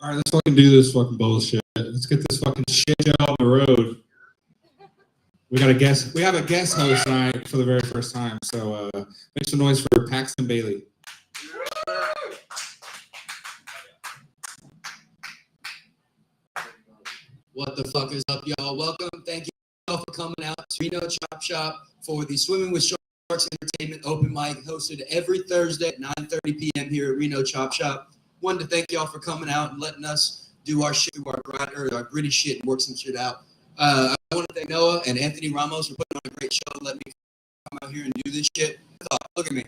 All right, let's fucking do this fucking bullshit. Let's get this fucking shit show on the road. We got a guest. We have a guest host tonight for the very first time. So make some noise for Paxton Bailey. What the fuck is up, y'all? Welcome. Thank you all for coming out to Reno Chop Shop for the Swimming with Sharks Entertainment open mic hosted every Thursday at 9:30 p.m. here at Reno Chop Shop. Wanted to thank y'all for coming out and letting us do our shit, our gritty shit, and work some shit out. I want to thank Noah and Anthony Ramos for putting on a great show and letting me come out here and do this shit. Look at me.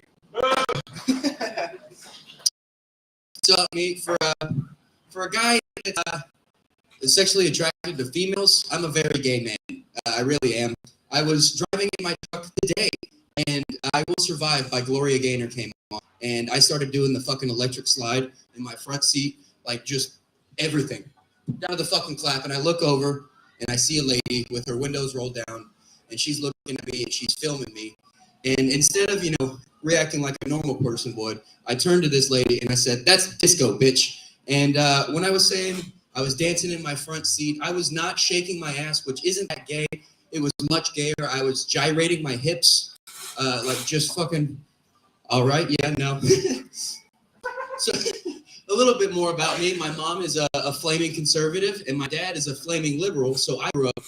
So me for a guy that is sexually attracted to females, I'm a very gay man. I really am. I was driving in my truck today, and I Will Survive by Gloria Gaynor came on, and I started doing the fucking electric slide in my front seat, like just everything. Down to the fucking clap, and I look over, and I see a lady with her windows rolled down, and she's looking at me, and she's filming me. And instead of, reacting like a normal person would, I turned to this lady, and I said, "That's disco, bitch." And when I was saying I was dancing in my front seat, I was not shaking my ass, which isn't that gay. It was much gayer. I was gyrating my hips, like just fucking, all right, yeah, no. So a little bit more about me. My mom is a flaming conservative, and my dad is a flaming liberal, so I grew up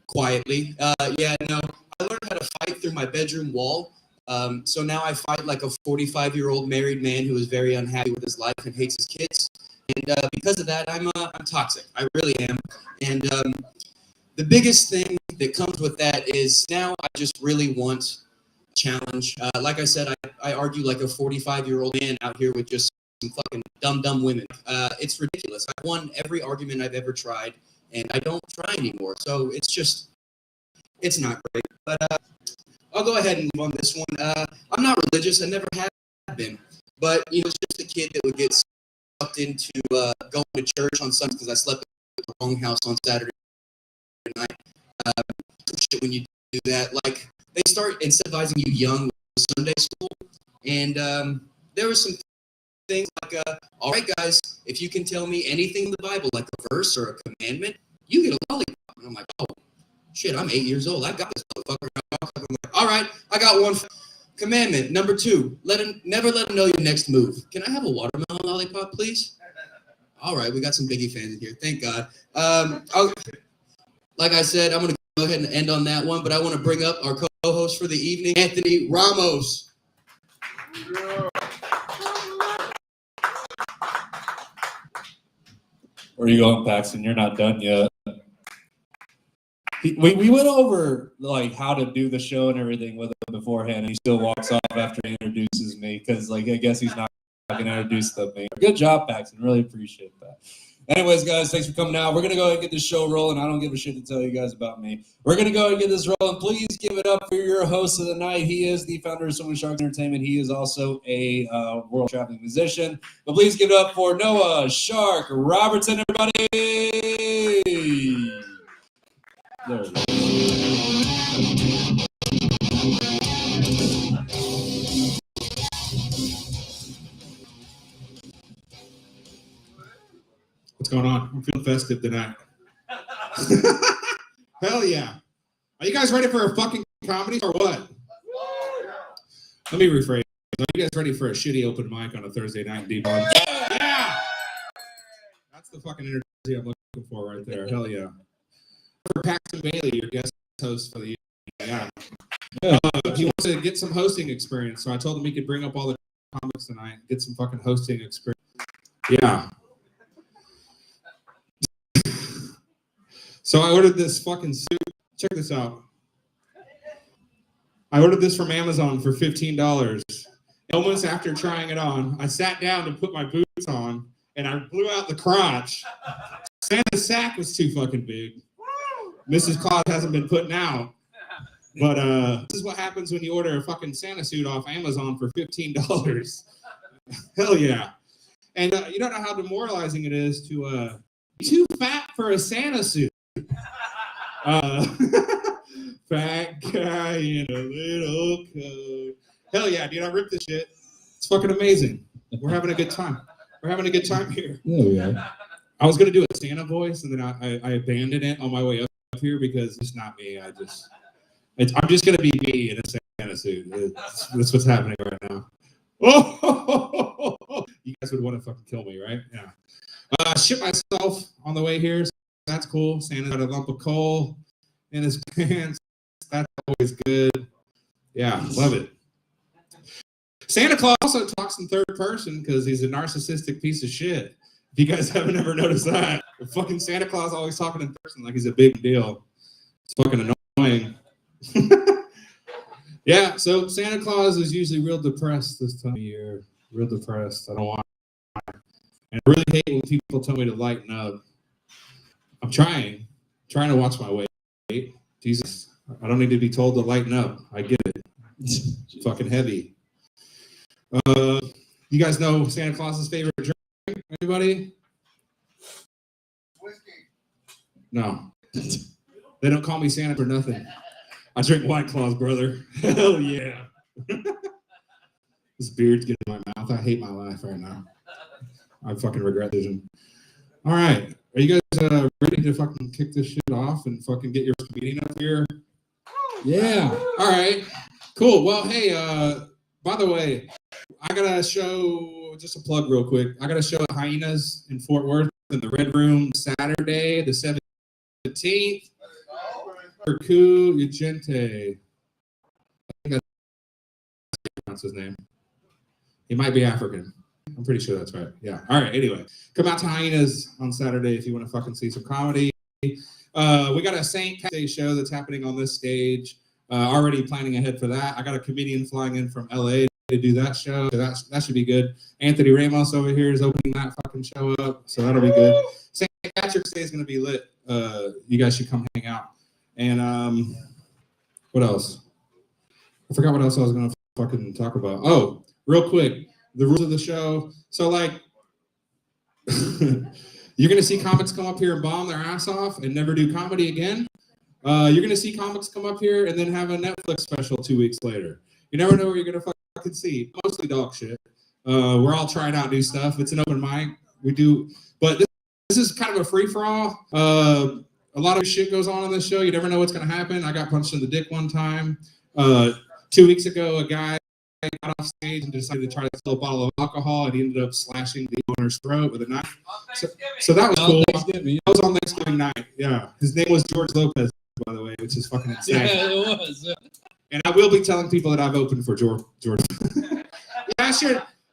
quietly. I learned how to fight through my bedroom wall. So now I fight like a 45-year-old married man who is very unhappy with his life and hates his kids. And because of that, I'm toxic. I really am. And the biggest thing that comes with that is now I just really want a challenge. Like I said, I argue like a 45-year-old man out here with just some fucking dumb women. It's ridiculous. I've won every argument I've ever tried, and I don't try anymore. So it's not great. But I'll go ahead and move on this one. I'm not religious. I never have been. But, it's just a kid that would get sucked into going to church on Sundays because I slept at the wrong house on Saturday night. When you do that, like, they start incentivizing you young with Sunday school. And there were some things like, all right, guys, if you can tell me anything in the Bible, like a verse or a commandment, you get a lollipop. And I'm like, oh, shit, I'm 8 years old. I got this motherfucker. I'm like, all right, I got one. Commandment number 2, never let him know your next move. Can I have a watermelon lollipop, please? All right, we got some Biggie fans in here. Thank God. Like I said, I'm going to go ahead and end on that one, but I want to bring up our co-host for the evening, Anthony Ramos. Where are you going, Paxton? You're not done yet. We went over like how to do the show and everything with him beforehand, and he still walks off after he introduces me because, like, I guess he's not going to introduce the me. Good job, Paxton. Really appreciate that. Anyways, guys, thanks for coming out. We're going to go ahead and get this show rolling. I don't give a shit to tell you guys about me. We're going to go ahead and get this rolling. Please give it up for your host of the night. He is the founder of Swimming with Sharks Entertainment. He is also a world traveling musician. But please give it up for Noah Shark Robertson, everybody. There it is. What's going on? I'm feeling festive tonight. Hell yeah. Are you guys ready for a fucking comedy or what? Let me rephrase. Are you guys ready for a shitty open mic on a Thursday night in D-Bar? Yeah! That's the fucking energy I'm looking for right there. Hell yeah. For Paxton Bailey, your guest host for the evening. Yeah. He wants to get some hosting experience, so I told him he could bring up all the comics tonight, get some fucking hosting experience. Yeah. So I ordered this fucking suit. Check this out. I ordered this from Amazon for $15. Almost after trying it on, I sat down to put my boots on, and I blew out the crotch. Santa's sack was too fucking big. Mrs. Claus hasn't been putting out. But this is what happens when you order a fucking Santa suit off Amazon for $15. Hell yeah. And you don't know how demoralizing it is to be too fat for a Santa suit. Fat guy in a little coat. Hell yeah, dude, I ripped this shit. It's fucking amazing. We're having a good time. We're having a good time here. Yeah, we are. I was gonna do a Santa voice, and then I abandoned it on my way up here because it's not me. I'm just gonna be me in a Santa suit. That's what's happening right now. Oh, you guys would want to fucking kill me, right? Yeah. Shit myself on the way here. So that's cool. Santa's got a lump of coal in his pants. That's always good. Yeah, love it. Santa Claus also talks in third person because he's a narcissistic piece of shit. If you guys haven't ever noticed that, the fucking Santa Claus always talking in person like he's a big deal. It's fucking annoying. Yeah, so Santa Claus is usually real depressed this time of year. Real depressed. I don't want to. And I really hate when people tell me to lighten up. I'm trying to watch my weight. Jesus, I don't need to be told to lighten up. I get it. It's fucking heavy. You guys know Santa Claus's favorite drink? Anybody? Whiskey. No. They don't call me Santa for nothing. I drink White Claws, brother. Hell yeah. This beard's getting in my mouth. I hate my life right now. I fucking regret this. All right. Are you guys ready to fucking kick this shit off and fucking get your meeting up here? Yeah. All right. Cool. Well, hey, by the way, I got to show, just a plug real quick. I got to show Hyenas in Fort Worth in the Red Room Saturday, the 17th. Ku Ugente. I think that's how you pronounce his name. He might be African. I'm pretty sure that's right. Yeah. All right. Anyway, come out to Hyenas on Saturday if you want to fucking see some comedy. We got a St. Pat's Day show that's happening on this stage. Already planning ahead for that. I got a comedian flying in from LA to do that show. So that should be good. Anthony Ramos over here is opening that fucking show up. So that'll be good. St. Patrick's Day is going to be lit. You guys should come hang out. And what else? I forgot what else I was going to fucking talk about. Oh, real quick. The rules of the show. So, like, you're going to see comics come up here and bomb their ass off and never do comedy again. You're going to see comics come up here and then have a Netflix special 2 weeks later. You never know what you're going to fucking see. Mostly dog shit. We're all trying out new stuff. It's an open mic. We do. But this is kind of a free-for-all. A lot of shit goes on this show. You never know what's going to happen. I got punched in the dick one time. 2 weeks ago, a guy got off stage and decided to try to steal a bottle of alcohol, and he ended up slashing the owner's throat with a knife. So that was cool. That was on Thanksgiving night. Yeah. His name was George Lopez, by the way, which is fucking insane. Yeah, it was. And I will be telling people that I've opened for George. Yeah, I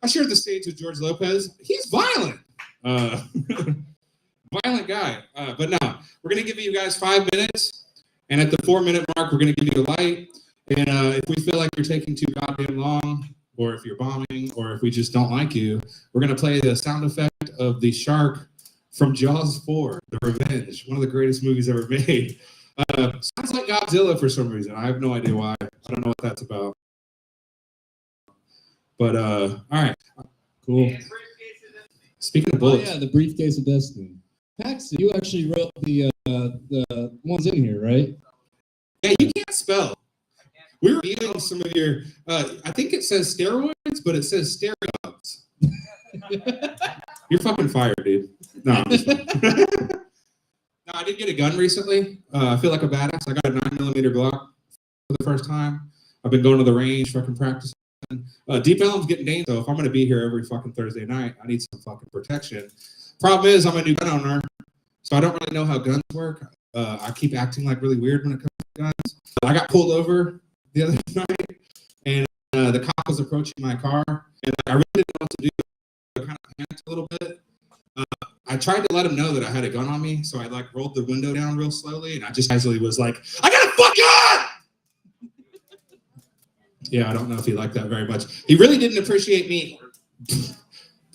shared the stage with George Lopez. He's violent. Violent guy. But no, we're going to give you guys 5 minutes. And at the 4-minute mark, we're going to give you a light. And if we feel like you're taking too goddamn long, or if you're bombing, or if we just don't like you, we're going to play the sound effect of the shark from Jaws 4, The Revenge, one of the greatest movies ever made. Sounds like Godzilla for some reason. I have no idea why. I don't know what that's about. But, all right. Cool. Speaking of bullets. Oh, yeah, the briefcase of destiny. Paxton, you actually wrote the ones in here, right? Yeah, you can't spell. We were reviewing some of your, I think it says steroids, but it says steroids. You're fucking fired, dude. No, I'm just No, I did get a gun recently. I feel like a badass. I got a 9mm Glock for the first time. I've been going to the range, fucking practicing. Deep Ellum's getting dangerous, so if I'm going to be here every fucking Thursday night, I need some fucking protection. Problem is, I'm a new gun owner, so I don't really know how guns work. I keep acting like really weird when it comes to guns. I got pulled over the other night, and the cop was approaching my car, and I really didn't know what to do. I kind of panicked a little bit. I tried to let him know that I had a gun on me, so I like rolled the window down real slowly, and I just casually was like, "I got a fucking gun!" Yeah, I don't know if he liked that very much. He really didn't appreciate me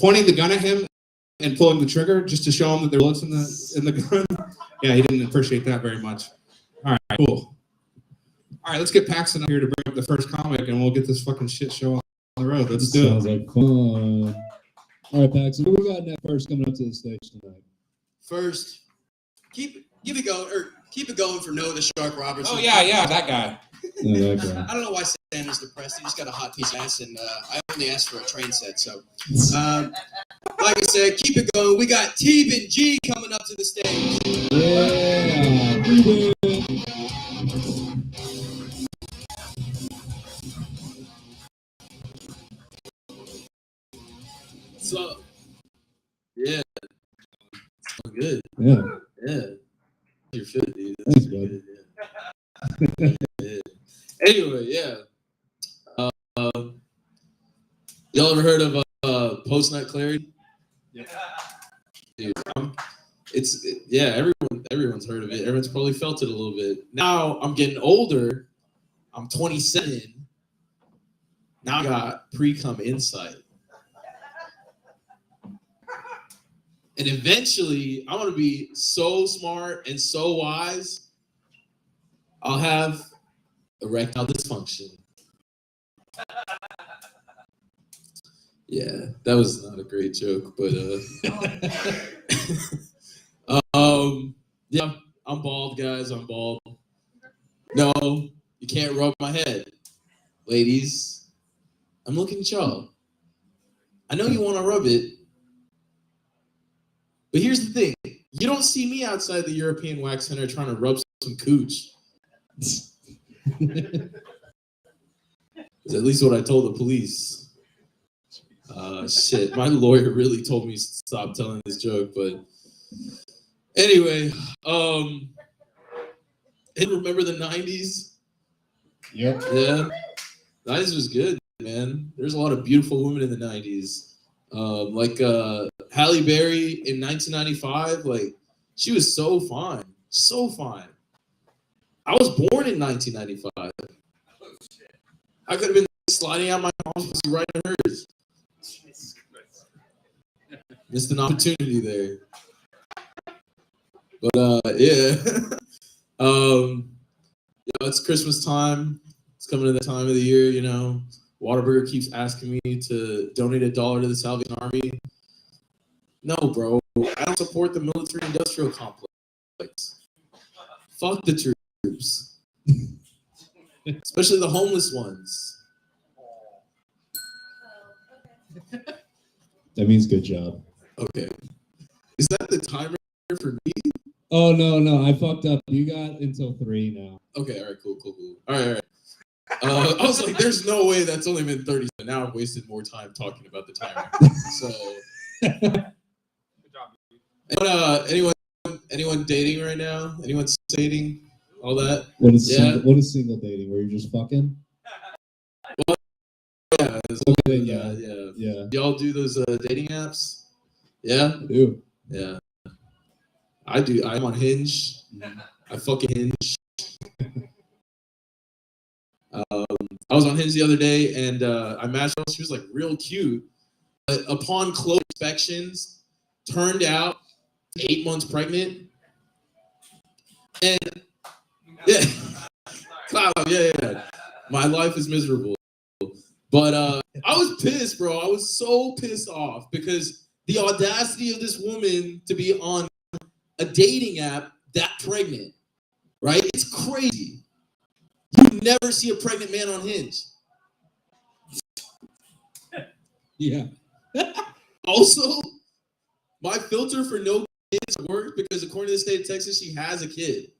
pointing the gun at him and pulling the trigger just to show him that there were bullets in the gun. Yeah, he didn't appreciate that very much. All right, cool. All right, let's get Paxton up here to bring up the first comic, and we'll get this fucking shit show on the road. Let's do it. Sounds like fun. All right, Paxton, who we got next first coming up to the stage tonight? First, keep it going for Noah the Shark Robertson. Oh yeah, that guy. No, that guy. I don't know why Santa's depressed. He just got a hot piece of ass, and I only asked for a train set. So, like I said, keep it going. We got Teeb and G coming up to the stage. Yeah. So, yeah, it's good. Yeah. Yeah, you're fit, dude. Thanks, good. Yeah. Yeah. Anyway, yeah. Y'all ever heard of post-nut clarity? Yeah. Dude, everyone's heard of it. Everyone's probably felt it a little bit. Now I'm getting older. I'm 27. Now I got pre-cum insight. And eventually, I want to be so smart and so wise, I'll have erectile dysfunction. Yeah, that was not a great joke, but yeah, I'm bald, guys. I'm bald. No, you can't rub my head, ladies. I'm looking at y'all. I know you want to rub it, but here's the thing: you don't see me outside the European Wax Center trying to rub some cooch. That's at least what I told the police. Shit, my lawyer really told me to stop telling this joke, but anyway, and remember the 90s? Yep. Yeah, 90s was good, man. There's a lot of beautiful women in the 90s. Like Halle Berry in 1995, like she was so fine, so fine. I was born in 1995. I could have been sliding out my mom's pussy right in hers. Missed an opportunity there. But yeah. It's Christmas time. It's coming to the time of the year, you know. Whataburger keeps asking me to donate $1 to the Salvation Army. No, bro. I don't support the military industrial complex. Fuck the troops. Especially the homeless ones. That means good job. Okay. Is that the timer for me? Oh, no. I fucked up. You got until 3 now. Okay, all right, cool. All right. I was like, there's no way that's only been 30 seconds. Now I've wasted more time talking about the timer. So. Good job. But, anyone dating right now? Anyone dating? All that? What is single dating? Where you're just fucking? Well, yeah. Okay, Yeah. Y'all do those dating apps? Yeah? I do. Yeah. I do. I'm on Hinge. I fucking Hinge. I was on Hinge the other day and I matched her. She was like real cute. But upon close inspections, turned out 8 months pregnant. And yeah. Yeah. My life is miserable. But I was pissed, bro. I was so pissed off because the audacity of this woman to be on a dating app that pregnant, right? It's crazy. You never see a pregnant man on Hinge. Yeah. Also, my filter for no kids worked because according to the state of Texas, she has a kid.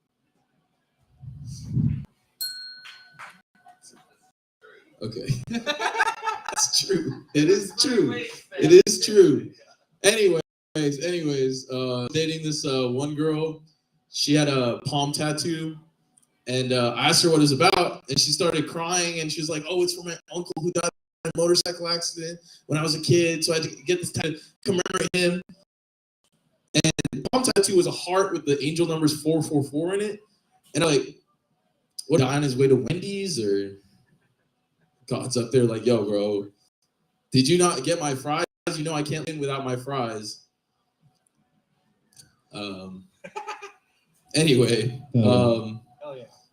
Okay. That's true. It is true. It is true. Anyways, dating this one girl. She had a palm tattoo. And I asked her what it was about, and she started crying, and she was like, oh, it's for my uncle who died in a motorcycle accident when I was a kid, so I had to get this tattoo to commemorate him. And the palm tattoo was a heart with the angel numbers 444 in it. And I'm like, what, on his way to Wendy's? Or God's up there like, yo, bro, did you not get my fries? You know I can't win without my fries. Anyway,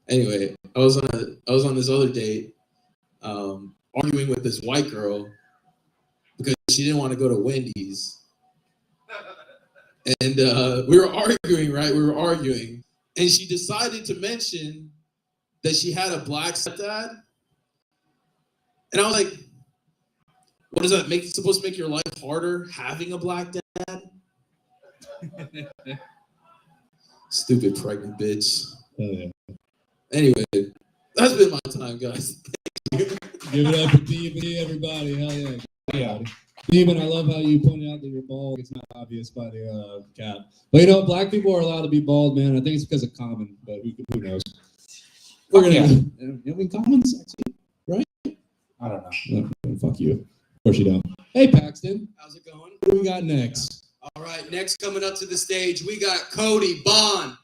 Anyway, I was on this other date, arguing with this white girl because she didn't want to go to Wendy's, and we were arguing, right? We were arguing, and she decided to mention that she had a black stepdad. And I was like, what does that make? It's supposed to make your life harder having a black dad? Stupid pregnant bitch. Oh, yeah. Anyway, that's been my time, guys. Give it up for DB, everybody. Hell yeah. Yeah. Demon, I love how you pointed out that you're bald. It's not obvious by the cap. But you know, black people are allowed to be bald, man. I think it's because of common, but who knows? We're gonna common sexy, right? I don't know. No, fuck you. Of course you don't. Hey, Paxton. How's it going? What do we got next? All right, next coming up to the stage, we got Cody Bond.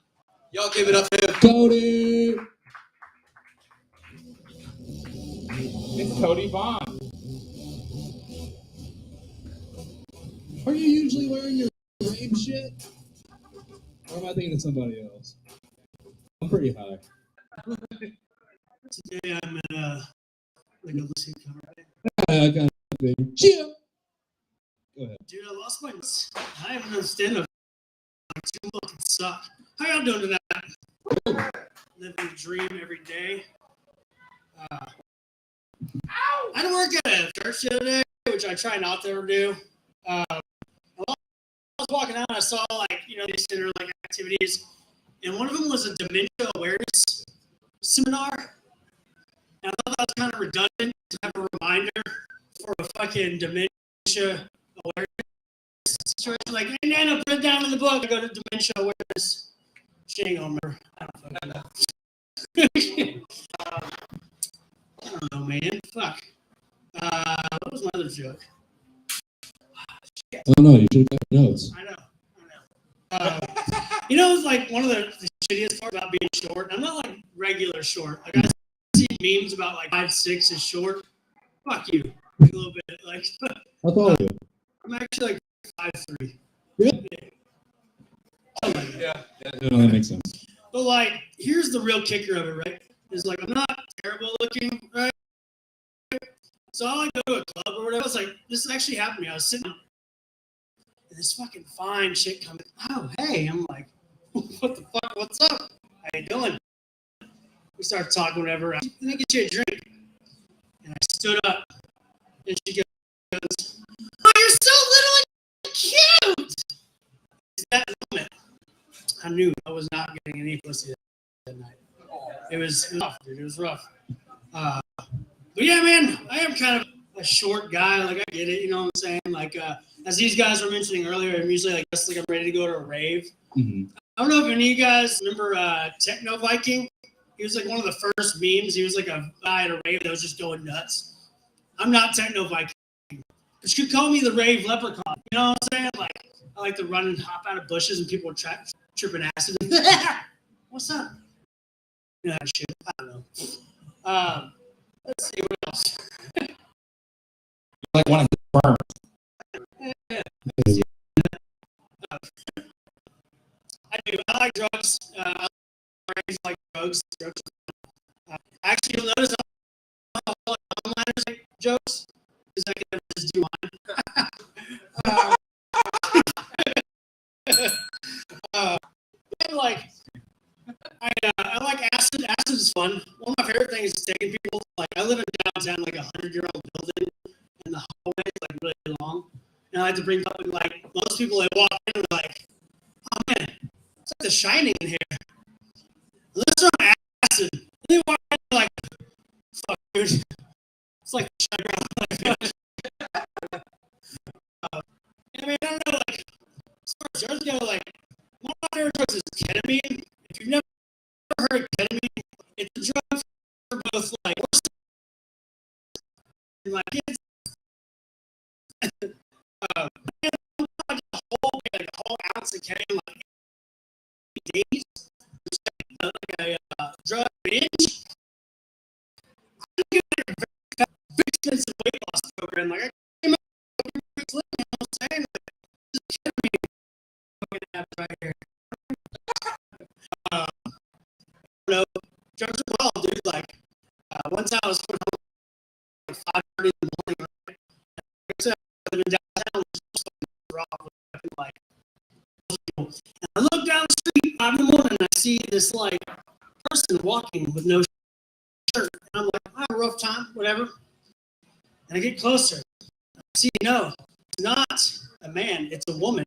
Y'all give it up for him. Cody! It's Cody Bond. Are you usually wearing your rave shit? Or am I thinking of somebody else? I'm pretty high. Today I'm in a listening cover. I got it. Chill. Go ahead. Dude, I lost my. I haven't done stand-up. Like, too fucking suck. How y'all doing tonight? Living the dream every day. I had to work at a church the other day, which I try not to ever do. I was walking out and I saw these center activities, and one of them was a dementia awareness seminar. And I thought that was kind of redundant to have a reminder for a fucking dementia awareness situation. Like, hey, Nana, put it down in the book. I go to dementia awareness. She ain't gonna remember. I don't fucking know. I don't know, man. Fuck. What was my other joke? Oh no, you should have got notes. I know. It's like one of the shittiest part about being short. I'm not like regular short. Like I see memes about like 5'6" is short. Fuck you. A little bit. Like How tall are you? I'm actually like 5'3". Really? Yeah. No, that makes sense. But like, here's the real kicker of it, right? Is like I'm not terrible looking, right? So I like go to a club or whatever. I was like, this actually happened to me. I was sitting and this fucking fine chick comes. Oh, hey. I'm like, what the fuck? What's up? How you doing? We started talking, whatever. Let me get you a drink. And I stood up, and she goes, "Oh, you're so little and cute." It's that moment, I knew I was not getting any pussy that night. It was rough, dude. It was rough. But yeah, man, I am kind of a short guy. Like, I get it. You know what I'm saying? Like, as these guys were mentioning earlier, I'm usually like I'm ready to go to a rave. Mm-hmm. I don't know if any of you guys remember Techno Viking. He was like one of the first memes. He was like a guy at a rave that was just going nuts. I'm not Techno Viking. But you could call me the rave leprechaun. You know what I'm saying? Like, I like to run and hop out of bushes and people are tripping acid. What's up? You know that shit. I don't know. Let's see what else. Like one of the firms. I do. I like drugs. I like drugs. Actually, you'll notice I'm not all one-liners like jokes because I can never just do mine. I like acid. Acid is fun. One of my favorite things is taking people. Like, I live in downtown, like a 100-year-old building, and the hallway is like really long. And I like to bring up like most people they walk in and like, oh man, it's like The Shining in here. Unless they're on acid, and they walk in like, fuck, dude, it's like The Shining. I mean, I don't know, like, as far as drugs go, like, one of my favorite drugs is ketamine. If you've never heard of ketamine, it's a drug for both like my kids. A whole ounce of ketamine like 8 days, which is like a drug binge. I think it's like a very expensive weight loss program. Like, I came up with you know what I'm saying? Like, this is ketamine right here. I don't know. Drugs are wild, dude. Like, one time I was coming home at 5:30 in the morning. Right? Like I said, I live in downtown, which is rough, like, and I look down the street 5 in the morning and I see this like person walking with no shirt. And I'm like, I have a rough time, whatever. And I get closer. See, no, it's not a man, it's a woman.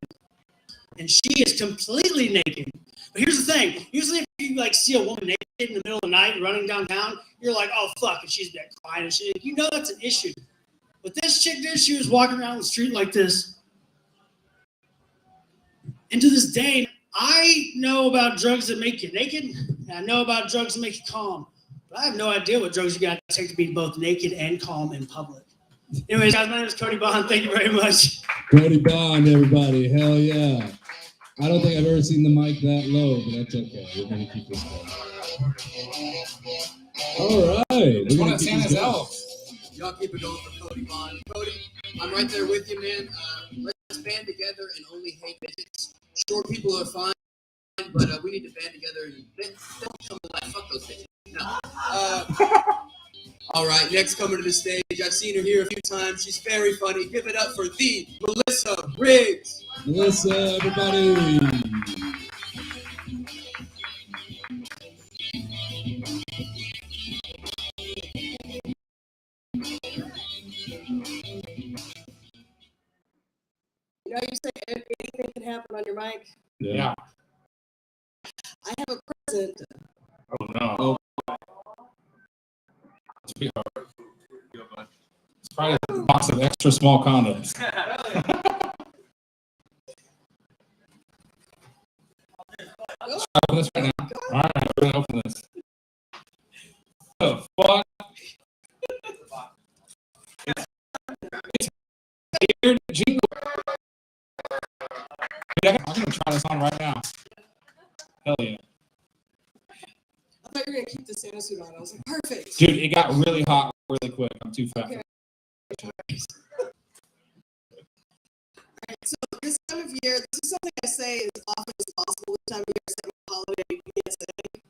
And she is completely naked. But here's the thing. Usually if you like see a woman naked in the middle of the night running downtown, you're like, oh fuck, and she's like crying and shit. You know that's an issue. But this chick did, she was walking around the street like this. And to this day, I know about drugs that make you naked, and I know about drugs that make you calm. But I have no idea what drugs you got to take to be both naked and calm in public. Anyways, guys, my name is Cody Bond. Thank you very much. Cody Bond, everybody. Hell yeah. I don't think I've ever seen the mic that low, but that's okay. We're going to keep this going. All right. It's one of Santa's elves. Y'all keep it going for Cody Bond. Cody, I'm right there with you, man. Let's band together and only hate bitches. Short people are fine, but we need to band together and don't come to life. Fuck those bitches. No. All right, next coming to the stage. I've seen her here a few times. She's very funny. Give it up for the Melissa Briggs. Melissa, everybody. You know, you say anything can happen on your mic. Yeah. I have a present. Oh no. Sweetheart. It's probably a box of extra small condoms. Open this right now. All right, we're gonna open this. The fuck? It's weird jingle. Dude, I'm gonna try this on right now. Hell yeah. I thought you were going to keep the Santa suit on. I was like, perfect. Dude, it got really hot really quick. I'm too fat. Okay. All right, so this time of year, this is something I say as often as possible this time of year, except for holiday PSA.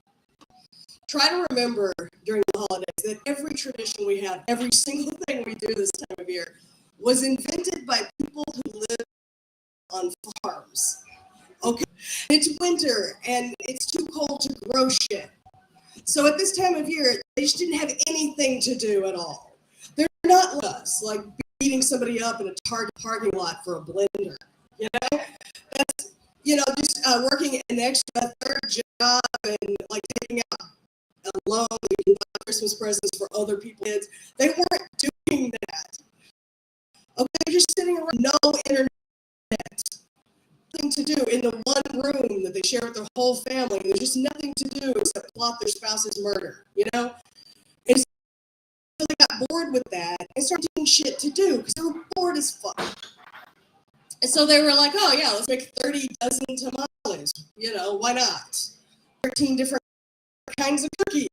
Try to remember during the holidays that every tradition we have, every single thing we do this time of year, was invented by people who live on farms. Okay, it's winter and it's too cold to grow shit. So at this time of year, they just didn't have anything to do at all. They're not like us, like beating somebody up in a Target parking lot for a blender. You know, that's, you know, just working an extra third job and like taking out a loan and buy Christmas presents for other people's kids. They weren't doing that. Okay, they're just sitting around, no internet. Nothing to do in the one room that they share with their whole family. There's just nothing to do except plot their spouse's murder, you know? And so they got bored with that and started doing shit to do because they were bored as fuck. And so they were like, oh yeah, let's make 30 dozen tamales. You know, why not? 13 different kinds of cookies.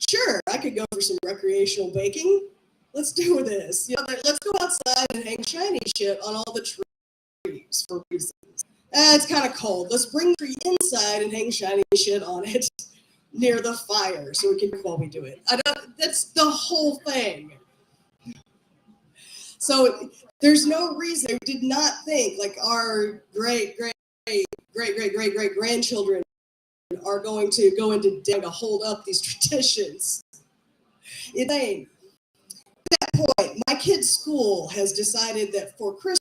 Sure, I could go for some recreational baking. Let's do this. You know, let's go outside and hang shiny shit on all the trees for reasons. It's kind of cold. Let's bring the tree inside and hang shiny shit on it near the fire so we can while we do it. That's the whole thing. So there's no reason. I did not think like our great grandchildren are going to go into debt to hold up these traditions. It's insane. At that point, my kid's school has decided that for Christmas,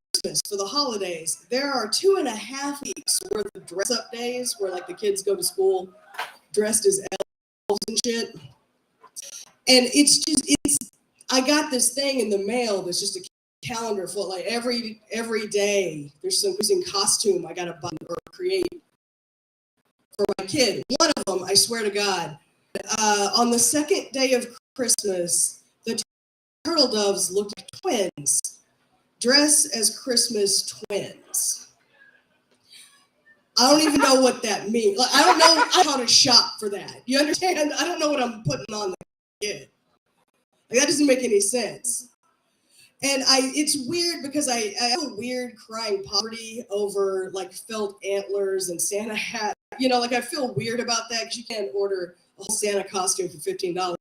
for the holidays, there are 2.5 weeks worth of dress up days where like the kids go to school dressed as elves and shit. And I got this thing in the mail that's just a calendar full, like every day there's some costume I gotta buy or create for my kid. One of them, I swear to God, on the second day of Christmas, the turtle doves looked like twins. Dress as Christmas twins. I don't even know what that means. Like, I don't know how to shop for that. You understand? I don't know what I'm putting on the kid. Like, that doesn't make any sense. And it's weird because I have a weird crying poverty over like felt antlers and Santa hat. You know, like I feel weird about that because you can't order a whole Santa costume for $15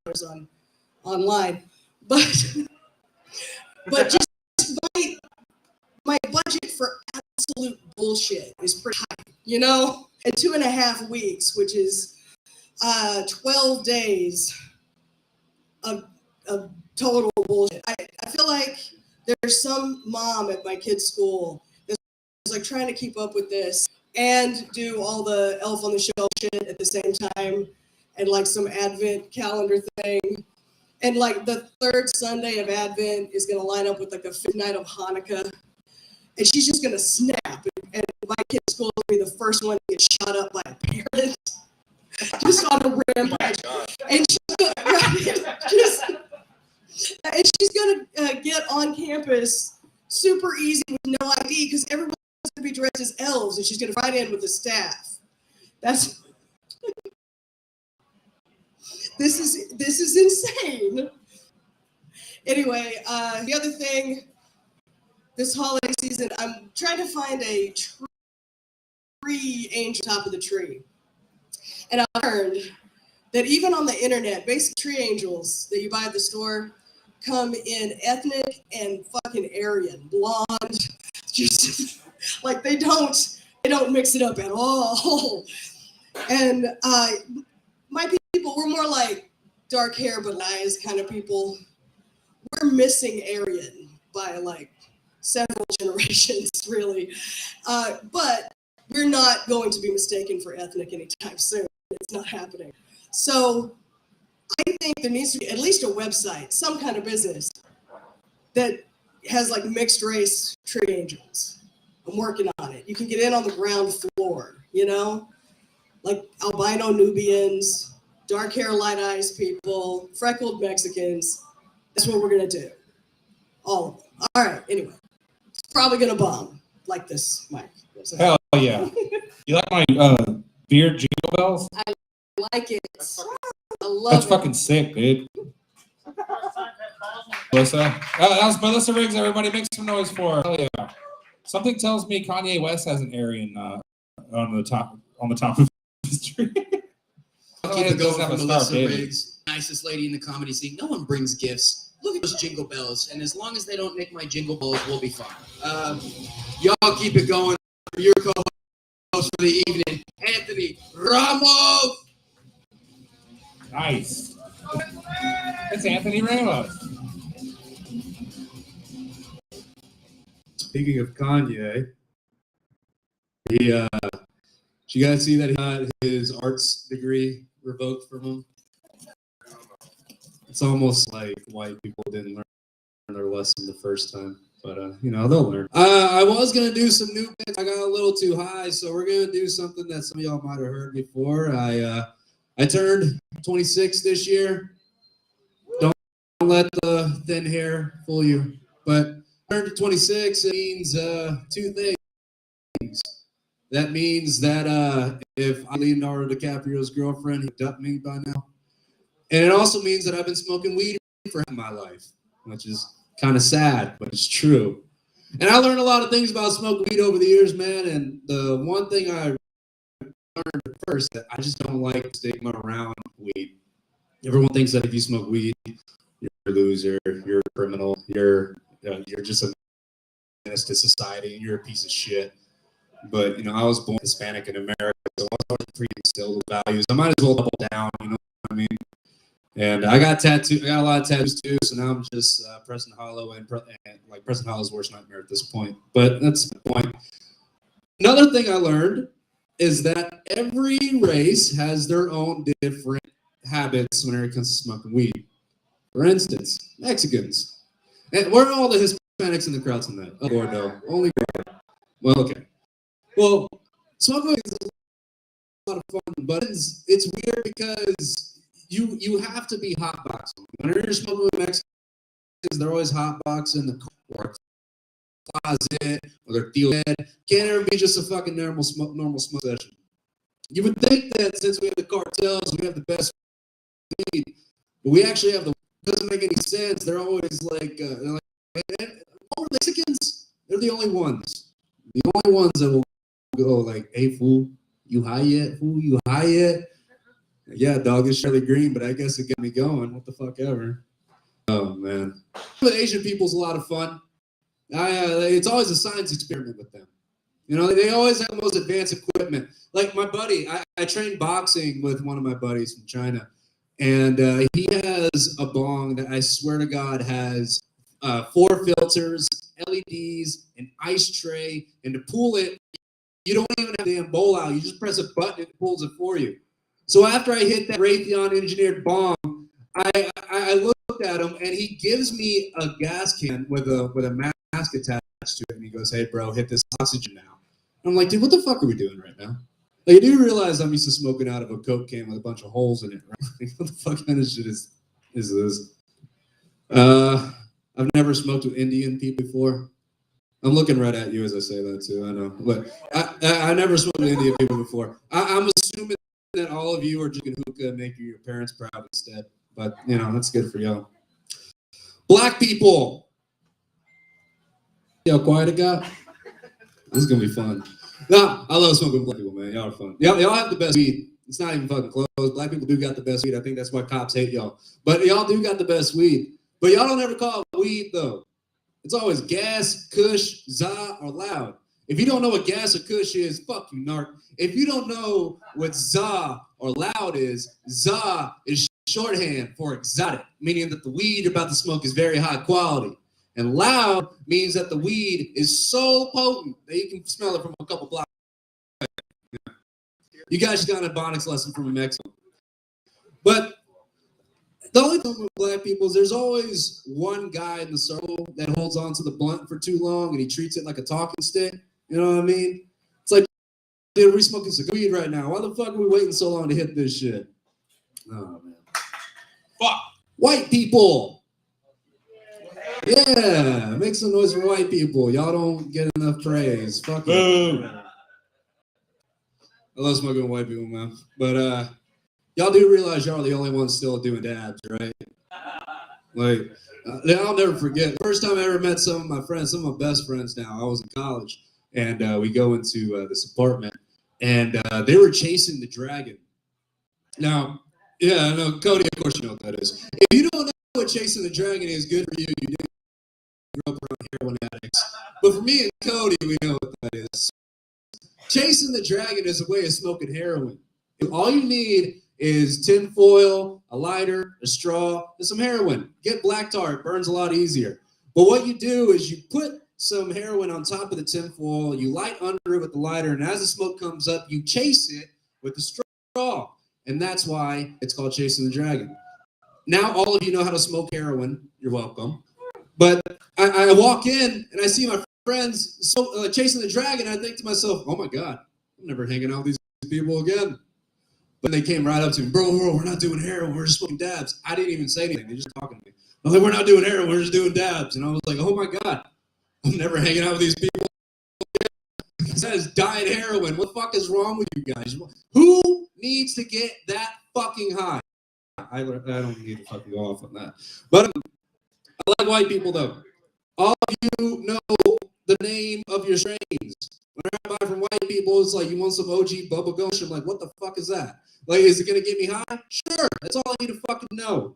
online. But just my budget for absolute bullshit is pretty high, you know? And 2.5 weeks, which is 12 days, a total bullshit. I feel like there's some mom at my kid's school that's like trying to keep up with this and do all the Elf on the Shelf shit at the same time, and like some Advent calendar thing. And like the third Sunday of Advent is going to line up with like the fifth night of Hanukkah. And she's just going to snap. And my kid's school will be the first one to get shot up by a parent. Just on a rampage. And she's going to get on campus super easy with no ID because everyone's going to be dressed as elves and she's going to ride in with the staff. That's... This is insane. Anyway, the other thing, this holiday season, I'm trying to find a tree angel top of the tree. And I learned that even on the internet, basic tree angels that you buy at the store come in ethnic and fucking Aryan, blonde, just like they don't mix it up at all. And my people, we're more like dark hair but eyes kind of people. We're missing Aryan by like several generations, really. But we're not going to be mistaken for ethnic anytime soon. It's not happening. So I think there needs to be at least a website, some kind of business that has like mixed race tree angels. I'm working on it. You can get in on the ground floor, you know? Like albino Nubians, dark hair, light eyes people, freckled Mexicans. That's what we're gonna do. All of them. All right, anyway. It's probably gonna bomb like this, Mike. So, Hell yeah. You like my beard jingle bells? I like it. I love That's it. fucking sick, dude. Melissa? That was Melissa Riggs. Everybody make some noise for her. Hell yeah. Something tells me Kanye West has an Aryan on the top of his tree. Keep it going for Melissa Riggs, nicest lady in the comedy scene. No one brings gifts. Look at those jingle bells, and as long as they don't nick my jingle bells, we'll be fine. Y'all keep it going. Your co-host for the evening, Anthony Ramos. Nice. It's Anthony Ramos. Speaking of Kanye, did you guys see that he got his arts degree revoked from him? It's almost like white people didn't learn their lesson the first time, but they'll learn. I was gonna do some new bits. I got a little too high, so we're gonna do something that some of y'all might have heard before. I turned 26 this year. Don't let the thin hair fool you, but turned 26, it means two things. That means that if I'm Leonardo DiCaprio's girlfriend, he dumped me by now. And it also means that I've been smoking weed for half my life, which is kind of sad, but it's true. And I learned a lot of things about smoking weed over the years, man. And the one thing I learned at first, that I just don't like stigma around weed. Everyone thinks that if you smoke weed, you're a loser, you're a criminal, you're just a menace to society, you're a piece of shit. But I was born Hispanic in America, so I was pre-instilled with values. I might as well double down, you know what I mean? And I got a lot of tattoos too, so now I'm just Preston Hollow and like Preston Hollow's worst nightmare at this point. But that's the point. Another thing I learned is that every race has their own different habits when it comes to smoking weed. For instance, Mexicans. And where are all the Hispanics in the crowd tonight? Oh, Gordo. Only Gordo. Well, okay. Well, smoking weed is a lot of fun, but it's weird because you have to be hotboxing. When you're smoking with Mexicans, they're always hotboxing the car, closet, or their deal head. Can't ever be just a fucking normal smoke session. You would think that since we have the cartels, we have the best weed, but we actually have the. It doesn't make any sense. They're always like, all Mexicans, they're the only ones. The only ones that will go like, hey, fool, you high yet? Fool, you high yet? Yeah, dog, it's Shirley Green, but I guess it got me going. What the fuck ever. Oh, man. With Asian people's a lot of fun. It's always a science experiment with them. They always have the most advanced equipment. Like my buddy, I trained boxing with one of my buddies from China. And he has a bong that I swear to God has 4 filters, LEDs, an ice tray, and to pull it, you don't even have a damn bowl out. You just press a button, it pulls it for you. So after I hit that Raytheon engineered bong, I looked at him, and he gives me a gas can with a mask attached to it, and he goes, "Hey, bro, hit this oxygen now." I'm like, dude, what the fuck are we doing right now? Like, you do realize I'm used to smoking out of a Coke can with a bunch of holes in it, right? Like, what the fuck kind of shit is this? I've never smoked with Indian people before. I'm looking right at you as I say that too. I know, but I never smoked with Indian people before. I'm assuming that all of you are drinking hookah and making your parents proud instead. But you know, that's good for y'all. Black people. See how quiet it got? This is gonna be fun. No, I love smoking with black people, man. Y'all are fun. Y'all have the best weed. It's not even fucking close. Black people do got the best weed. I think that's why cops hate y'all. But y'all do got the best weed. But y'all don't ever call it weed though. It's always gas, kush, za, or loud. If you don't know what gas or kush is, fuck you, narc. If you don't know what za or loud is, za is shorthand for exotic, meaning that the weed you're about to smoke is very high quality. And loud means that the weed is so potent that you can smell it from a couple blocks. You guys just got an ebonics lesson from a Mexican. But the only thing with black people is there's always one guy in the circle that holds on to the blunt for too long and he treats it like a talking stick. You know what I mean? It's like, dude, we're smoking some weed right now. Why the fuck are we waiting so long to hit this shit? Oh, man. Fuck. White people. Yeah, make some noise for white people. Y'all don't get enough praise. Fuck it. I love smoking with white people, man. But y'all do realize y'all are the only ones still doing dabs, right? Like, I'll never forget. The first time I ever met some of my friends, some of my best friends now, I was in college, and we go into this apartment, and they were chasing the dragon. Now, yeah, I know, Cody, of course you know what that is. If you don't know what chasing the dragon is, good for you. You didn't grow up around heroin addicts. But for me and Cody, we know what that is. Chasing the dragon is a way of smoking heroin. All you need is tin foil, a lighter, a straw, and some heroin. Get black tar, it burns a lot easier. But what you do is you put some heroin on top of the tin foil, you light under it with the lighter, and as the smoke comes up, you chase it with the straw. And that's why it's called chasing the dragon. Now all of you know how to smoke heroin. You're welcome. But I walk in and I see my friends chasing the dragon. And I think to myself, oh my God, I'm never hanging out with these people again. But they came right up to me, bro, we're not doing heroin. We're just smoking dabs. I didn't even say anything. They're just talking to me. I was like, we're not doing heroin. We're just doing dabs. And I was like, oh my God, I'm never hanging out with these people. It says diet heroin. What the fuck is wrong with you guys? Who needs to get that fucking high? I don't need to fucking go off on that. But I like white people, though. All of you know the name of your strains. When I buy from white people, it's like, you want some OG bubble gum? I'm like, what the fuck is that? Like, is it going to get me high? Sure. That's all I need to fucking know.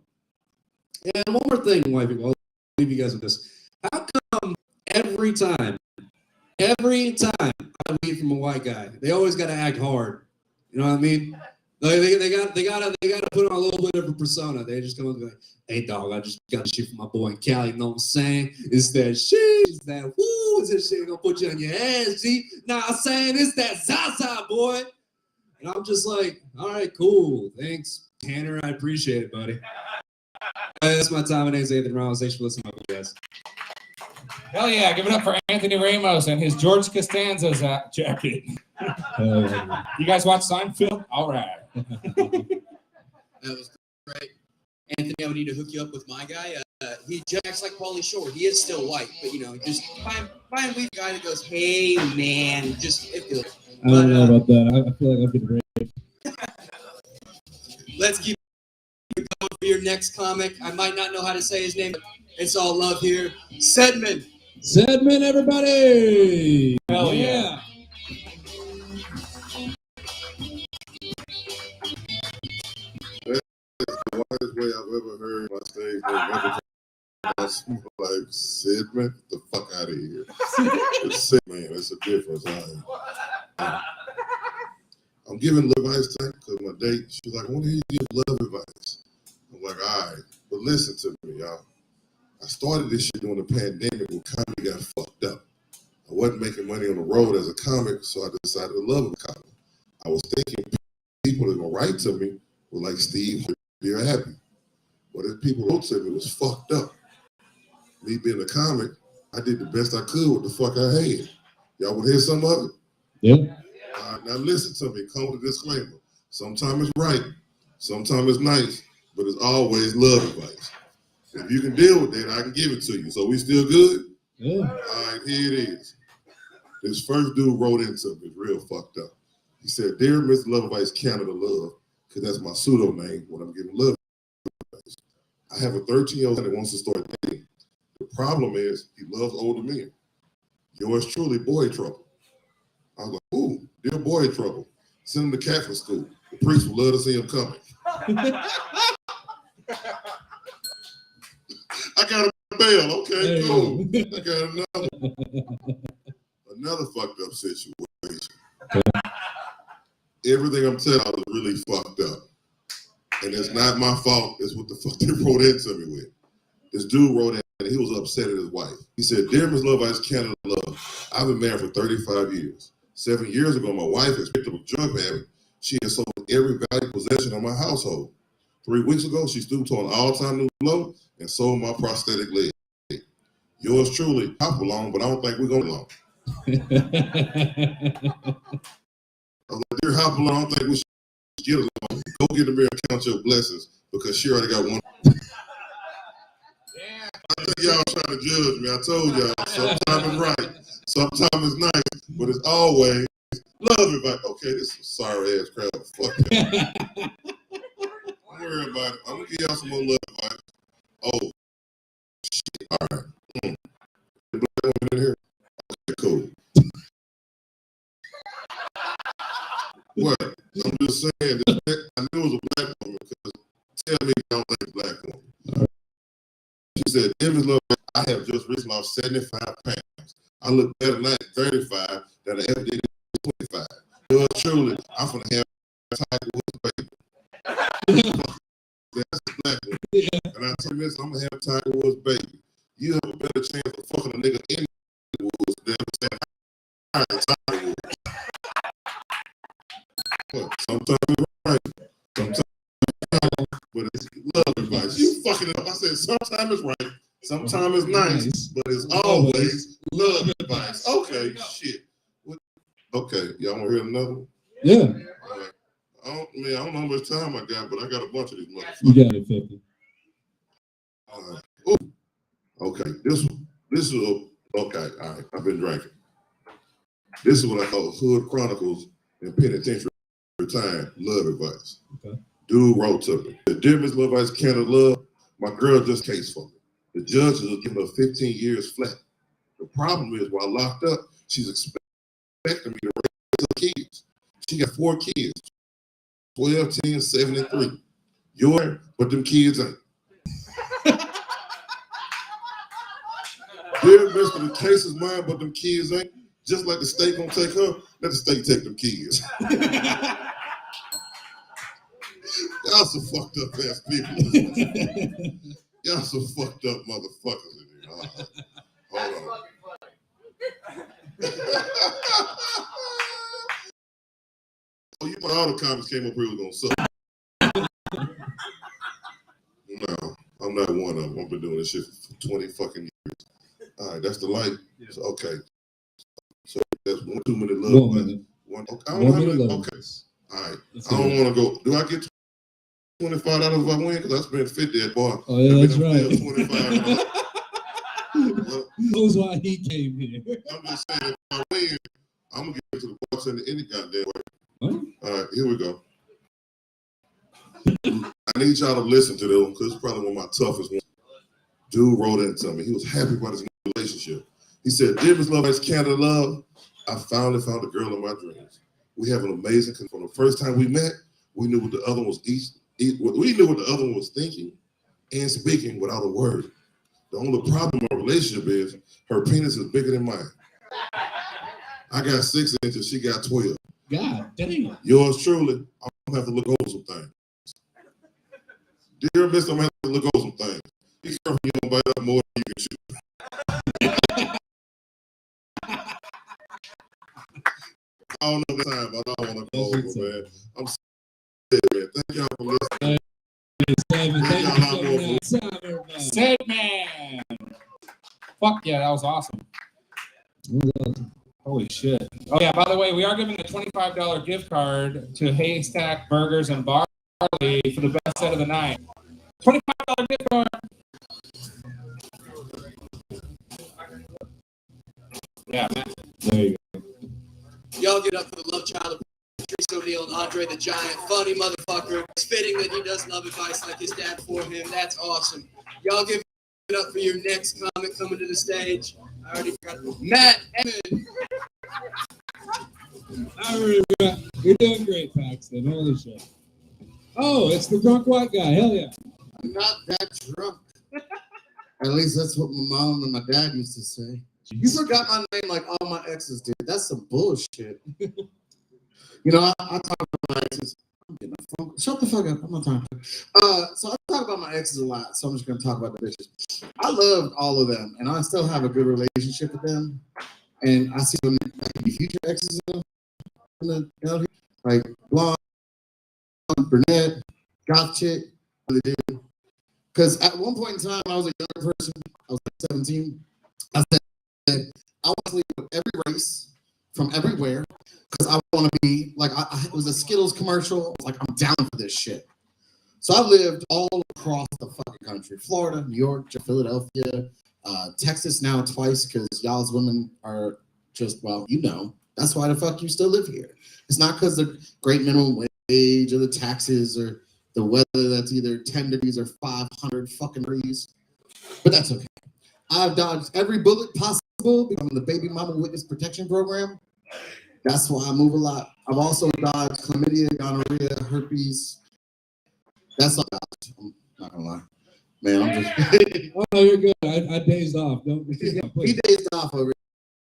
And one more thing, white people. I'll leave you guys with this. How come every time I weed from a white guy, they always got to act hard? You know what I mean? Like they gotta put on a little bit of a persona. They just come up and be like, hey dog, I just got shit from my boy in Cali, you know what I'm saying? It's that shit, it's that woo, it's that shit gonna put you on your ass, G. Nah, I'm saying it's that Zaza, boy. And I'm just like, all right, cool. Thanks, Tanner. I appreciate it, buddy. That's my time. My name's Anthony Ramos. Thanks for listening, my guys. Hell yeah, give it up for Anthony Ramos and his George Costanza's jacket. You guys watch Seinfeld? All right. That was great. Anthony, I would need to hook you up with my guy. He acts like Pauly Shore. He is still white, but, you know, just find a guy that goes, hey, man, just it feels. I don't know about that. I feel like I've been raped. Let's keep going for your next comic. I might not know how to say his name, but it's all love here. Sedman. Sedman, everybody! Hell yeah. The wildest way I've ever heard my stage name ever like Sidman, the fuck out of here. It's Sidman, it's a difference. I'm giving love advice tonight because my date, she's like, I want to hear you give love advice. like, all right, but listen to me, y'all. I started this shit during the pandemic when comedy got fucked up. I wasn't making money on the road as a comic, so I decided to love a comic. I was thinking people that were gonna write to me were like, Steve, you're happy. But if people wrote to me, it was fucked up. Me being a comic, I did the best I could with the fuck I had. Y'all want to hear some of it? Yeah. Now listen to me. Come with a disclaimer. Sometimes it's right, sometimes it's nice, but it's always love advice. If you can deal with that, I can give it to you. So we still good? Yeah. All right, here it is. This first dude wrote into me, real fucked up. He said, "Dear Mr. Love Advice Canada Love," because that's my pseudo name when I'm giving love advice. I have a 13-year-old that wants to start dating. The problem is he loves older men. Yours truly, boy trouble. I was like, ooh, dear boy trouble. Send him to Catholic school. The priest would love to see him coming. I got a bail. Okay, cool. I got another fucked up situation. Everything I'm telling you is really fucked up. And it's not my fault. It's what the fuck they wrote into me with. This dude wrote in and he was upset at his wife. He said, "Dear Ms. Love Ice Canada Love, I've been married for 35 years. 7 years ago, my wife has picked up a drug habit. She has sold every valuable possession of my household. 3 weeks ago, she stooped to an all-time new low and sold my prosthetic leg. Yours truly, hop along, but I don't think we're going along." I was like, "Dear hop along, I don't think we should get along. Go get the mirror and count your blessings because she already got one." I think y'all trying to judge me. I told y'all, sometimes it's right, sometimes it's nice, but it's always love advice. Okay, this is a sorry ass crowd. Fuck that. Don't worry about it. I'm gonna give y'all some more love advice. Oh, shit. All right. The black woman in here? Okay, cool. What? I'm just saying, I knew it was a black woman because tell me you don't think it's a black woman. She said, "Dear Ms. Love, I have just recently lost 75 pounds. I look better now at 35 than I ever did at 25. Yours truly, I'm going to have Tiger Woods baby." That's a black woman. And I told you this, I'm going to have Tiger Woods baby. You have a better chance of fucking a nigga in the woods than saying, "Tiger Woods." Well, sometimes it's right, sometimes it's not, but it's love advice. You fucking it up. I said sometimes it's right, sometimes it's nice, but it's always love advice. Okay, shit. Okay, y'all want to hear another one? Yeah. All right. I don't know how much time I got, but I got a bunch of these motherfuckers. You got it, 50. All right. Ooh. Okay, this is okay. All right, I've been drinking. This is what I call Hood Chronicles and Penitentiary Time love advice. Okay. Dude wrote to me, "Dear Ms. Love Ice Canada Love, my girl just case for me. The judge has given her 15 years flat. The problem is while locked up, she's expecting me to raise her kids. She got 4 kids, 12, 10, 7, and 3. Yours, but them kids ain't." "Dear Mr. The case is mine, but them kids ain't. Just like the state gonna take her, let the state take them kids." Y'all some fucked up ass people. Y'all some fucked up motherfuckers in here. Hold on. Oh, you thought all the comments came up here was gonna suck. No, I'm not one of them. I've been doing this shit for 20 fucking years. All right, that's the light. So, okay. So that's 1 2-minute love. 1 minute. One, okay. I 1 don't know how minute many, love. okay. All right. Let's I don't go. want to go. Do I get $25 if I win? Because I spent 50 at bar. Oh, yeah, that's right. $25. He knows why he came here. I'm just saying, if I win, I'm gonna get to the bartender any goddamn way. Huh? All right, here we go. I need y'all to listen to them because it's probably one of my toughest ones. Dude wrote into me. He was happy about his new relationship. He said, "Dear Ms. Love Ice Canada Love, I finally found the girl of my dreams. We have an amazing, from the first time we met, we knew what the other one was we knew what the other one was thinking and speaking without a word. The only problem in our relationship is her penis is bigger than mine. I got 6 inches, she got 12. God damn. Yours truly, I'm gonna have to look over some things. Dear Mister, I'm gonna have to look over some things. Be careful you don't bite up more than you can chew. I don't know the time, but I don't want to go over, man. I'm sick, man. Thank y'all for listening. Sid man. Fuck yeah, that was awesome. Holy shit. Oh yeah, by the way, we are giving a $25 gift card to Haystack Burgers and Barley for the best set of the night. $25 gift card. Yeah, man. There you go. Y'all get up for the love child of Patrice O'Neal and Andre the Giant. Funny motherfucker. It's fitting that he does love advice like his dad for him. That's awesome. Y'all give it up for your next comic coming to the stage. I already forgot. Matt Emmons. You're doing great, Paxton. Holy shit. Oh, it's the drunk white guy. Hell yeah. I'm not that drunk. At least that's what my mom and my dad used to say. You forgot my name like all my exes did. That's some bullshit. You know, I talk about my exes. I'm getting a phone. Shut the fuck up. I'm not talking. So I talk about my exes a lot, so I'm just going to talk about the bitches. I loved all of them, and I still have a good relationship with them. And I see them like future exes in the out here, like blonde, brunette, goth chick. Really did. Because at one point in time, I was a young person. I was like 17. I said, I want to sleep with every race from everywhere because I want to be like, it was a Skittles commercial. I was like, I'm down for this shit. So I lived all across the fucking country: Florida, New York, Philadelphia, Texas now twice because y'all's women are just, well, you know, that's why the fuck you still live here. It's not because the great minimum wage or the taxes or the weather that's either 10 degrees or 500 fucking degrees, but that's okay. I've dodged every bullet possible because I'm in the baby mama witness protection program. That's why I move a lot. I've also dodged chlamydia, gonorrhea, herpes. That's all I dodged. I'm not gonna lie. Man, I'm just... Oh, you're good. I dazed off. Don't. He dazed off over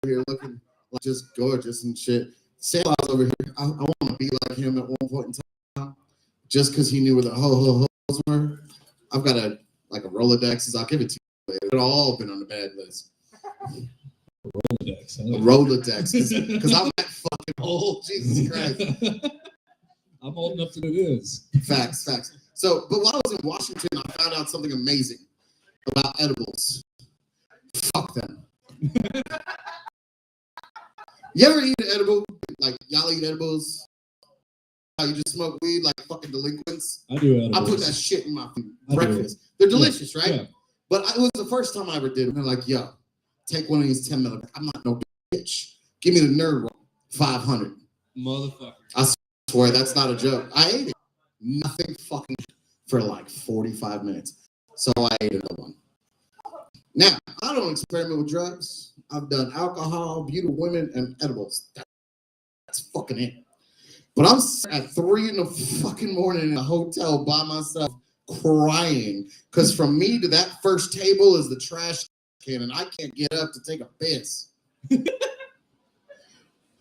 here looking like just gorgeous and shit. Sam's over here. I want to be like him at one point in time just because he knew where the ho-ho-hos were. I've got a Rolodex. I'll give it to you. They've all been on the bad list. Rolodex. A Rolodex, because I'm that fucking old. Jesus Christ. I'm old enough to do this. Facts. So, but while I was in Washington, I found out something amazing about edibles. Fuck them. You ever eat an edible? Like, y'all eat edibles? How you just smoke weed like fucking delinquents? I do edibles. I put that shit in my breakfast. They're delicious, right? Yeah. But it was the first time I ever did it. And they're like, yo, take one of these 10 milligrams. I'm not no bitch. Give me the nerd roll. 500. Motherfucker. I swear that's not a joke. I ate it. Nothing fucking for like 45 minutes. So I ate another one. Now, I don't experiment with drugs. I've done alcohol, beauty, women, and edibles. That's fucking it. But I'm at 3 in the fucking morning in a hotel by myself crying because from me to that first table is the trash can and I can't get up to take a piss.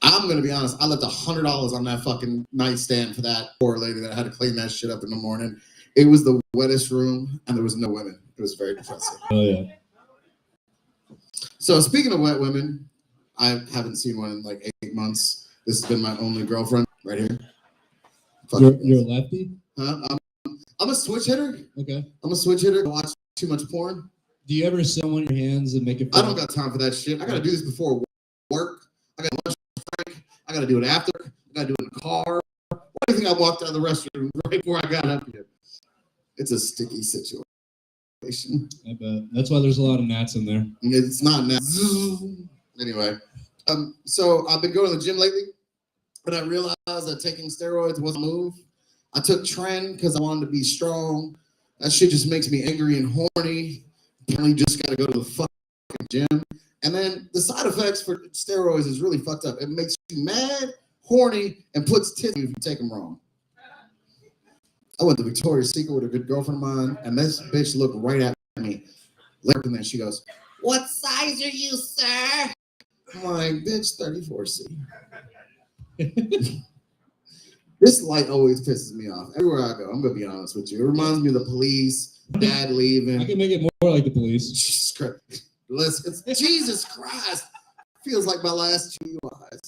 I'm going to be honest. I left $100 on that fucking nightstand for that poor lady that had to clean that shit up in the morning. It was the wettest room and there was no women. It was very depressing. Oh, yeah. So speaking of wet women, I haven't seen one in like 8 months. This has been my only girlfriend right here. You're a lefty? Huh? I'm a switch hitter. Okay. I'm a switch hitter. I watch too much porn. Do you ever sit on your hands and make it? I don't got time for that shit. I got to do this before work. I got lunch break. I got to do it after. I got to do it in the car. Why do you think I walked out of the restroom right before I got up here? It's a sticky situation. I bet. That's why there's a lot of gnats in there. It's not gnats. Anyway, so I've been going to the gym lately, and I realized that taking steroids wasn't a move. I took Tren because I wanted to be strong. That shit just makes me angry and horny. Apparently, just got to go to the fucking gym. And then the side effects for steroids is really fucked up. It makes you mad, horny, and puts tits in you if you take them wrong. I went to Victoria's Secret with a good girlfriend of mine, and this bitch looked right at me. And then she goes, "What size are you, sir?" I'm like, "Bitch, 34C." Bitch, This light always pisses me off. Everywhere I go, I'm gonna be honest with you. It reminds me of the police, dad leaving. I can make it more like the police. Jesus Christ. Listen, Jesus Christ. Feels like my last GUIs.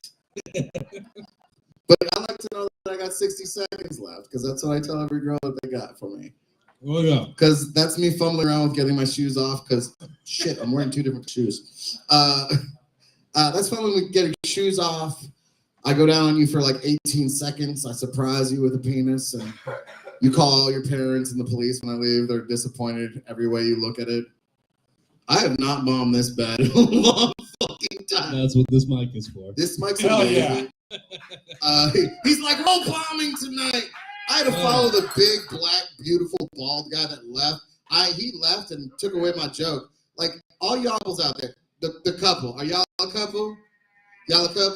But I like to know that I got 60 seconds left, because that's what I tell every girl that they got for me. Oh yeah. Because that's me fumbling around with getting my shoes off, because shit, I'm wearing 2 different shoes. That's fun when we get shoes off. I go down on you for like 18 seconds. I surprise you with a penis, and you call your parents and the police when I leave. They're disappointed every way you look at it. I have not bombed this bad in a long fucking time. That's what this mic is for. This mic's Hell amazing. He's like, roll bombing tonight. I had to follow the big, black, beautiful, bald guy that left. He left and took away my joke. Like, all y'all's out there, the couple. Are y'all a couple? Y'all a couple?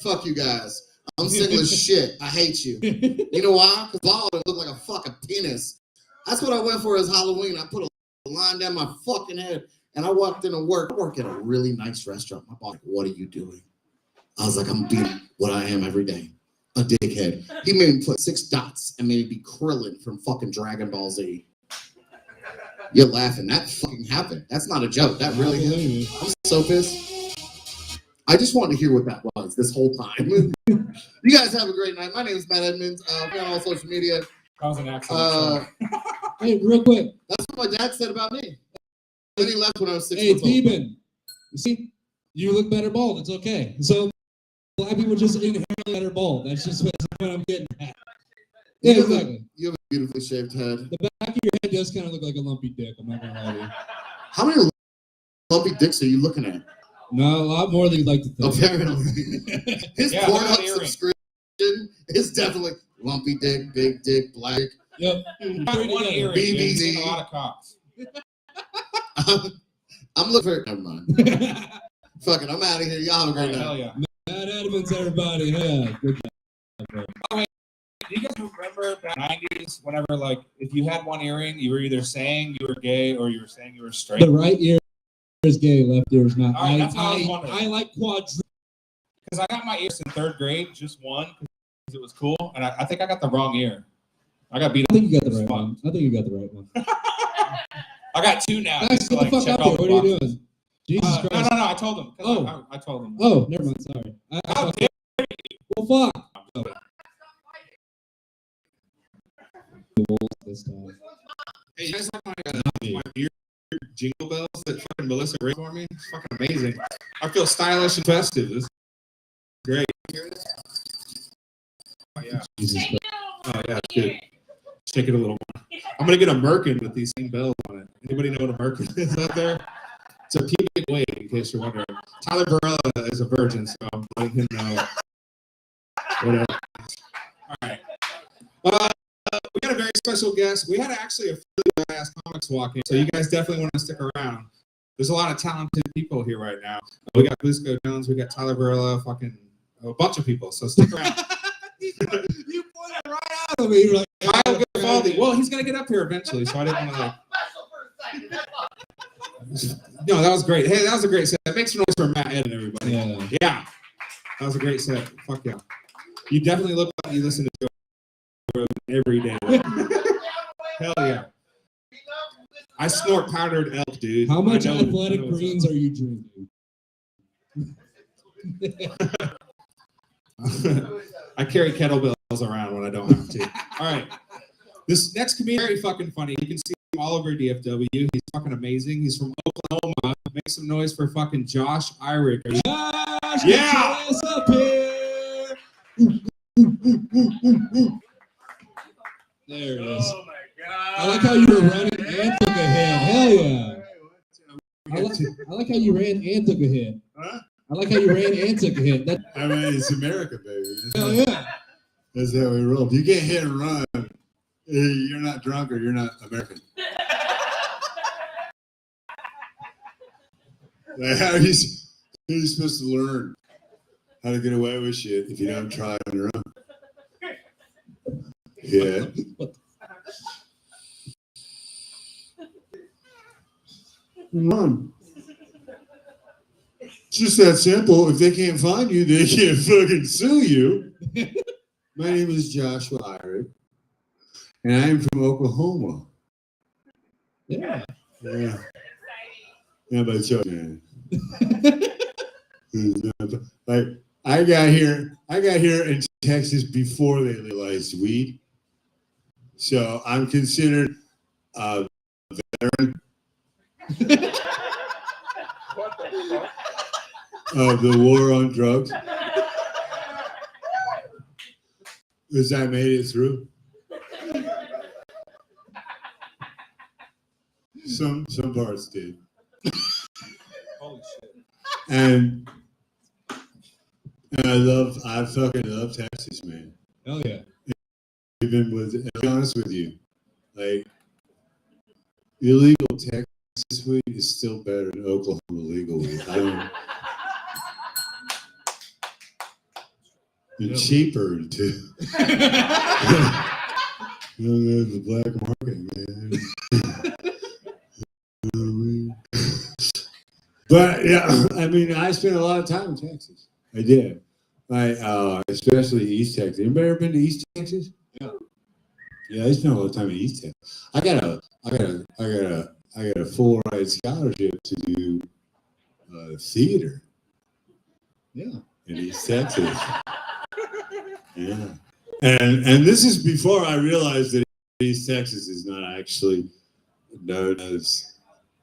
Fuck you guys. I'm single as shit. I hate you. You know why? Because bald and look like a fucking penis. That's what I went for as Halloween. I put a line down my fucking head, and I walked into work. I work at a really nice restaurant. My boss, what are you doing? I was like, I'm being what I am every day. A dickhead. He made me put 6 dots and made me be Krillin from fucking Dragon Ball Z. You're laughing. That fucking happened. That's not a joke. That really happened. I'm so pissed. I just wanted to hear what that was this whole time. You guys have a great night. My name is Matt Edmonds. We're on all social media. That was an accident. Hey, real quick. That's what my dad said about me. Then he left when I was 6 Hey, months old. Theben. You see, you look better bald. It's okay. So black people just inherently better bald. That's just what I'm getting at. Yeah, exactly. You have a beautifully shaped head. The back of your head does kind of look like a lumpy dick. I'm not gonna lie to you. How many lumpy dicks are you looking at? No, a lot more than you'd like to think. Apparently. His Yeah, look at Pornhub the earring. subscription is definitely lumpy dick, big dick, black. Yep. Got one together. earring. BBZ. You've seen a lot of cocks. I'm looking for. Never mind. Fuck it. I'm out of here. Y'all have a great Hell night. yeah. Matt Edmonds, everybody. Yeah, good job. Do you guys remember back in the 90s whenever, like, if you had one earring, you were either saying you were gay or you were saying you were straight? The right ear is gay, left ear is not. All right, that's what I was wondering. I like quadruple. Because I got my ears in 3rd grade, just one, because it was cool, and I think I got the wrong ear. I got beat I up. think you got the right one. I think you got the right one. I got 2 now. Guys, just get to, the fuck check out all there. the What are you boxes. doing? Jesus No, Christ. I told him. Oh. I told him. Oh, never mind. Sorry. How dare Well, fuck. This time. Hey, you guys like my beard jingle bells that fucking Melissa made for me? It's fucking amazing. I feel stylish and festive. This is great. Oh yeah. Jesus Christ. Oh yeah, it's good. Shake it a little more. I'm gonna get a merkin with these same bells on it. Anybody know what a merkin is out there? It's a pubic wig, in case you're wondering. Tyler Varela is a virgin, so I'm letting him know. Whatever. All right. We got a very special guest. We had actually a really fast comics walk in, so you guys definitely want to stick around. There's a lot of talented people here right now. We got Busco Jones, we got Tyler Varela, fucking a bunch of people. So stick around. You pointed right out of me. You're like, Kyle Garibaldi. Well, he's gonna get up here eventually, so I didn't want to like. No, that was great. Hey, that was a great set. Make some noise for Matt Ed and everybody. yeah. That was a great set. Fuck yeah. You definitely look like you listen to Joe every day. Hell yeah. I snort powdered elk, dude. How much I know- athletic I know what's greens are you drinking? I carry kettlebells around when I don't have to. All right. This next comedian is very fucking funny. You can see him all over DFW. He's fucking amazing. He's from Oklahoma. Make some noise for fucking Josh Irick. Josh, Yeah. get your ass up here. There it is. Oh my god. I like how you were running and took a hit. Hell yeah. I like how you ran and took a hit. Huh? I like how you ran and took a hit. That, I mean, it's America, baby. hell yeah. That's how we roll. If you get hit and run, you're not drunk or you're not American. Like, how are you supposed to learn how to get away with shit if you don't try on your own? Yeah. Run. It's just that simple. If they can't find you, they can't fucking sue you. My name is Joshua Irick, and I am from Oklahoma. Yeah. Yeah. How about you, man? Like I got here in Texas before they legalized weed, so I'm considered a veteran of the war on drugs. Because I made it through. Some parts did. Holy shit. And I fucking love Texas, man. Hell yeah. Even with, to be honest with you, like illegal Texas weed is still better than Oklahoma legal weed. I don't. And cheaper too. The black market, man. But yeah, I mean, I spent a lot of time in Texas. I did. Especially East Texas. Anybody ever been to East Texas? Yeah. Yeah, I spent a lot of time in East Texas. I got a full ride scholarship to do theater. Yeah. In East Texas. Yeah. And this is before I realized that East Texas is not actually known as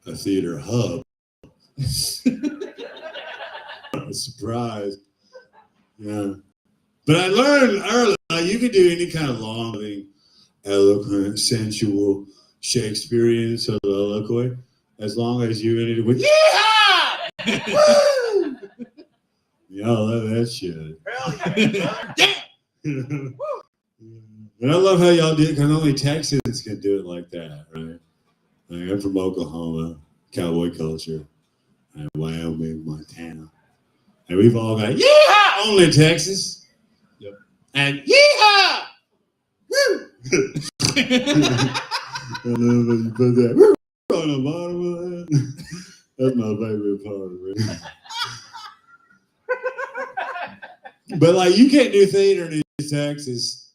a theater hub. A surprise. Yeah. But I learned early, you can do any kind of long, eloquent, sensual, Shakespearean, soliloquy, as long as you ended it with, yeehaw! Woo! Y'all love that shit. Yeah! And I love how y'all do it, because only Texans can do it like that, right? Like, I'm from Oklahoma, cowboy culture, and Wyoming, Montana. And we've all got, yeehaw! Only Texas. Yep. And yeehaw! Woo! And then when you put that woo on the bottom of that, that's my favorite part, right? But like, you can't do theater in East Texas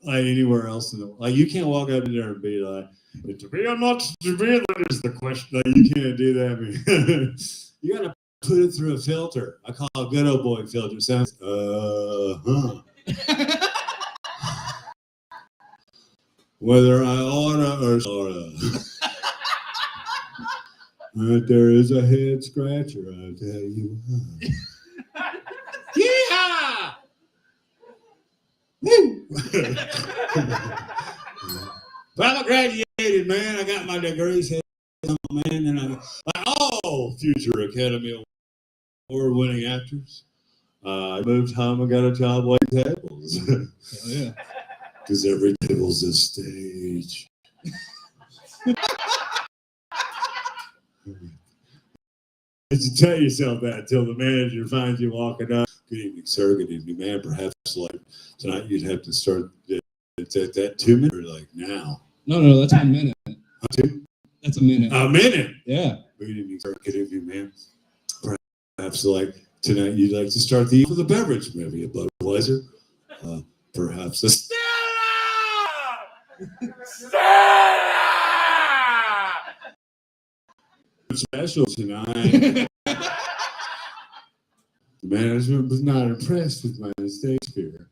like anywhere else in the world. Like, you can't walk up in there and be like, to be or not to be, that is the question. Like, you can't do that. Man. You gotta put it through a filter. I call it a good old boy filter. It sounds whether I oughta or sorta. But there is a head scratcher, I'll tell you what. Yeehaw! Woo! Well, I graduated, man. I got my degrees, man, and I'm like all future Academy Award-winning actors. I moved home and got a job waiting tables. Hell yeah. Because every table's a stage. You tell yourself that until the manager finds you walking up. Good evening, sir. Good evening, man. Perhaps like tonight you'd have to start at that 2 minutes or like now. No, that's a minute. Two? That's a minute. A minute? Yeah. Good evening, sir. Good evening, man. Perhaps like tonight you'd like to start the with a beverage, maybe a Budweiser. Perhaps a special tonight. The management was not impressed with my Shakespeare.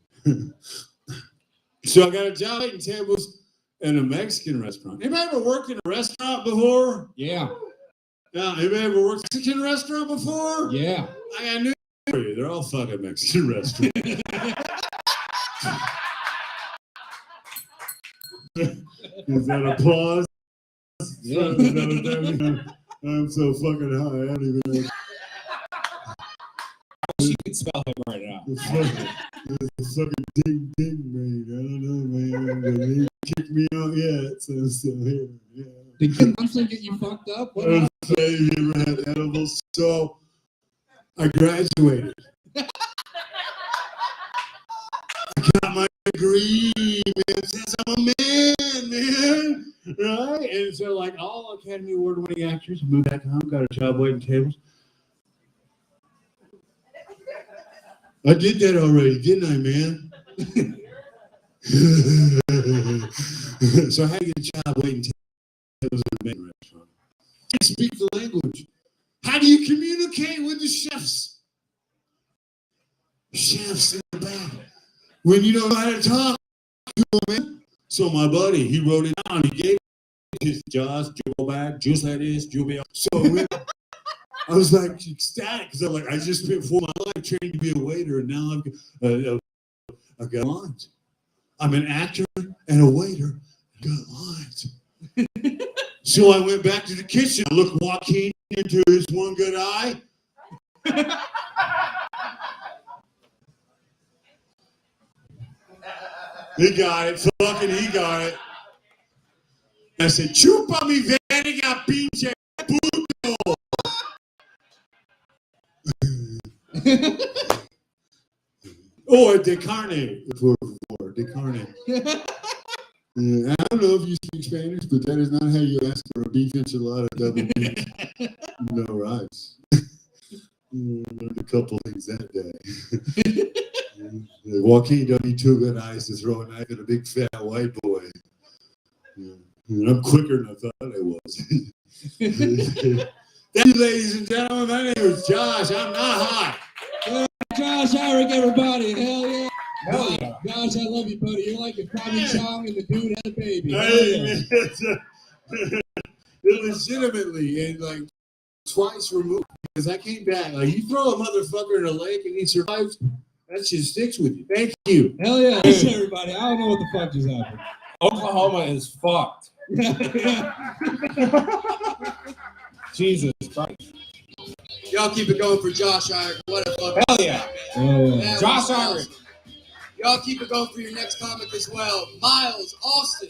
So I got a job waiting tables in a Mexican restaurant. Anybody ever worked in a restaurant before? Yeah. Yeah. Anybody ever worked in a Mexican restaurant before? Yeah. I got news for you. They're all fucking Mexican restaurants. Is that applause? Yeah. I'm so fucking high. I don't even know. She can spell him right now. It's fucking ding ding, man. I don't know, man. But they kicked me out yet, so I'm still here. Yeah. Did Ken Munson get you fucked up? What happened? You ever had edibles? So I graduated. I got my degree, man. Since I'm a man, man. Right? And so, like all Academy Award winning actors, moved back home, got a job waiting tables. I did that already, didn't I, man? So I had to get a job waiting tables in the main restaurant. I speak the language. How do you communicate with the chefs? Chefs in the back. When you don't know how to talk to them. So my buddy, he wrote it down. He gave his jaws, jewel back, juice like this, jewel. So I was like ecstatic because I'm like, I just spent 4 my life training to be a waiter, and now I've got lines. I'm an actor and a waiter. I've got lines. So I went back to the kitchen. I looked Joaquin into his one good eye. He got it. Fucking he got it. I said, chupa mi verga, pinche puto. Oh, de carne, por favor, de carne. I don't know if you speak Spanish, but that is not how you ask for a beef enchilada double beef. No rice. Learned a couple things that day. Joaquin don't need 2 good eyes to throw a knife at a big fat white boy. I'm quicker than I thought I was. Thank you, ladies and gentlemen. My name is Josh. I'm not hot. Josh Eric, everybody. Hell yeah. Hell yeah. Josh, I love you, buddy. You're like a Tommy Chong and the dude had a baby. Hey, legitimately, and like twice removed, because I came back. Like, you throw a motherfucker in a lake and he survives, that shit sticks with you. Thank you. Hell yeah. Listen, everybody. I don't know what the fuck just happened. Oklahoma is fucked. Jesus Christ. Y'all keep it going for Josh Irick. What a fuck. Hell yeah. That Josh was Irick. awesome. Y'all keep it going for your next comic as well. Miles Austin.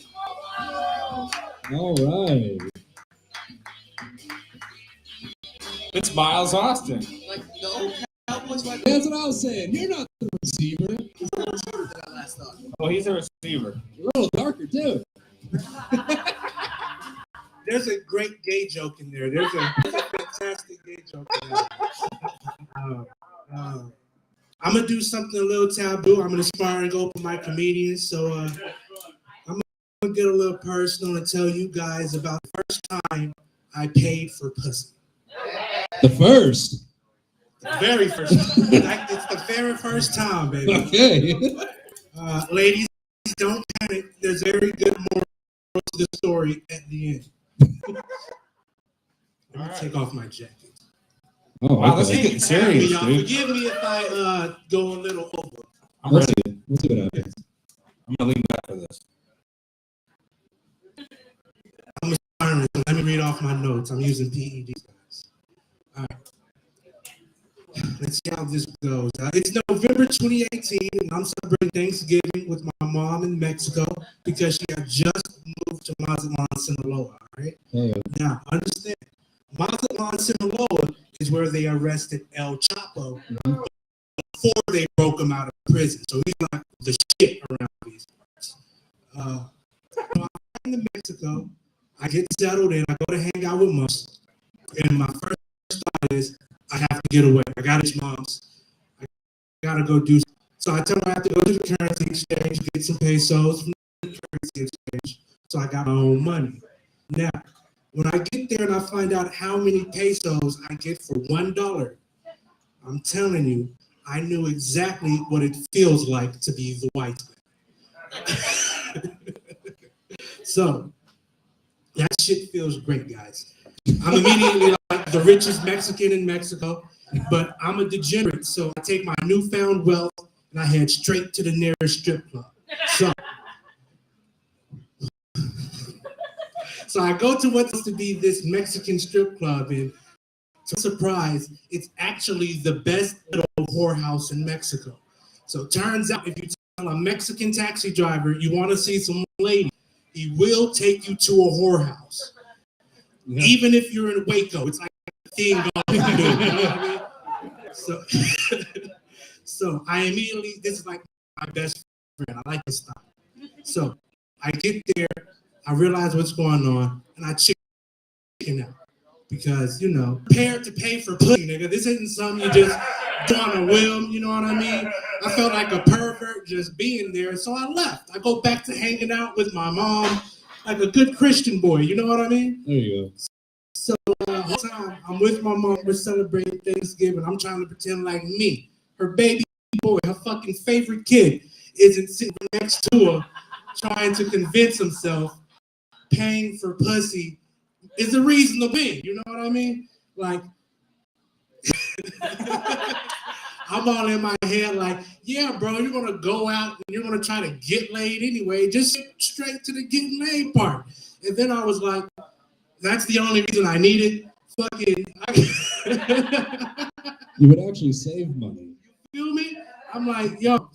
All right. It's Miles Austin. Like, no, Cowboys might That's what I was saying. You're not the receiver. than I last thought. Oh, he's a receiver. You're a little darker, too. There's a great gay joke in there. There's a fantastic gay joke in there. I'm gonna do something a little taboo. I'm an aspiring open mic comedian, so I'm gonna get a little personal and tell you guys about the first time I paid for pussy. The first. The very first time. Like, it's the very first time, baby. Okay. Ladies, don't panic. There's very good moral to the story at the end. Let me take off my jacket. Oh, Wow, this is okay. getting serious, y'all. dude. Forgive me if I go a little over. I'm Let's ready. see. Let's see what happens. I'm gonna lean back for this. I'm aspiring, so let me read off my notes. I'm using PEDs, guys. All right. Let's see how this goes. It's November 2018, and I'm celebrating Thanksgiving with my mom in Mexico because she had just moved to Mazatlan, Sinaloa. All right. Hey, Now, understand, Mazatlan, Sinaloa is where they arrested El Chapo before they broke him out of prison. So he's like the shit around these parts. So I'm in Mexico. I get settled in. I go to hang out with moms. And my first thought is, I have to get away. I got his moms. I got to go do something. So I tell her I have to go to the currency exchange, get some pesos from the currency exchange. So I got my own money. Now, when I get there and I find out how many pesos I get for $1, I'm telling you, I knew exactly what it feels like to be the white man. So that shit feels great, guys. I'm immediately like the richest Mexican in Mexico, but I'm a degenerate, so I take my newfound wealth and I head straight to the nearest strip club. So I go to what's to be this Mexican strip club, and to my surprise, it's actually the best little whorehouse in Mexico. So it turns out if you tell a Mexican taxi driver you want to see some lady, he will take you to a whorehouse. Yeah. Even if you're in Waco, it's like a thing God can do. You know what I mean? So I immediately, this is like my best friend. I like this stuff. So I get there, I realize what's going on, and I chicken out. Because, you know, prepared to pay for pussy, nigga. This isn't something you just on a whim, you know what I mean? I felt like a pervert just being there, so I left. I go back to hanging out with my mom like a good Christian boy, you know what I mean? There you go. So whole time I'm with my mom, we're celebrating Thanksgiving. I'm trying to pretend like me, her baby boy, her fucking favorite kid, isn't sitting next to her trying to convince himself paying for pussy is a reason to win, you know what I mean? Like, I'm all in my head like, yeah, bro, you're gonna go out and you're gonna try to get laid anyway. Just get straight to the getting laid part. And then I was like, that's the only reason I need it. Fucking, You would actually save money. you feel me? I'm like, yo,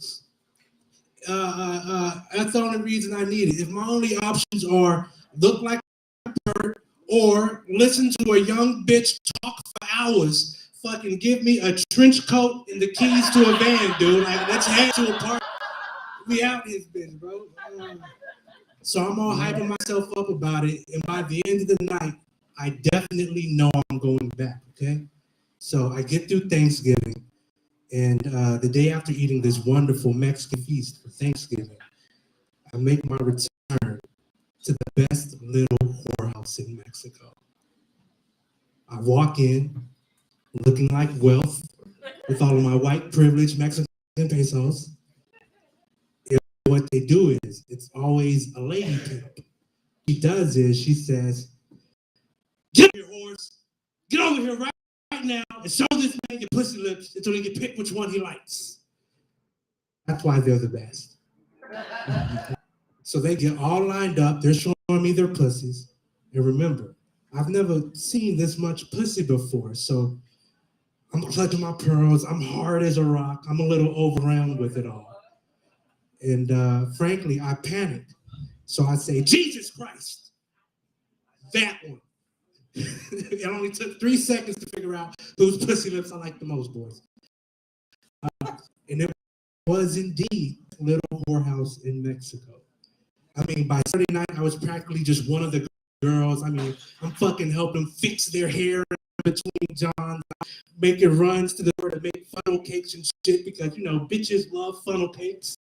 that's the only reason I need it. If my only options are look like a bird or listen to a young bitch talk for hours, fucking give me a trench coat and the keys to a van, dude. Like, let's head to a park. We out this bitch, bro. So I'm all hyping myself up about it, and by the end of the night, I definitely know I'm going back, okay? So I get through Thanksgiving, and the day after eating this wonderful Mexican feast for Thanksgiving, I make my return to the best little whorehouse in Mexico. I walk in, looking like wealth, with all of my white privilege Mexican pesos. And what they do is, it's always a lady pimp. She does is, she says, get over here, whores. Get over here right now and show this man your pussy lips until he can pick which one he likes. That's why they're the best. So they get all lined up. They're showing me their pussies. And remember, I've never seen this much pussy before. So I'm clutching my pearls. I'm hard as a rock. I'm a little overwhelmed with it all. And frankly, I panicked. So I say, Jesus Christ, that one. It only took 3 seconds to figure out whose pussy lips I like the most, boys. And it was indeed a little whorehouse in Mexico. I mean, by Saturday night, I was practically just one of the girls. I mean, I'm fucking helping fix their hair between Johns, making runs to the door to make funnel cakes and shit because, you know, bitches love funnel cakes.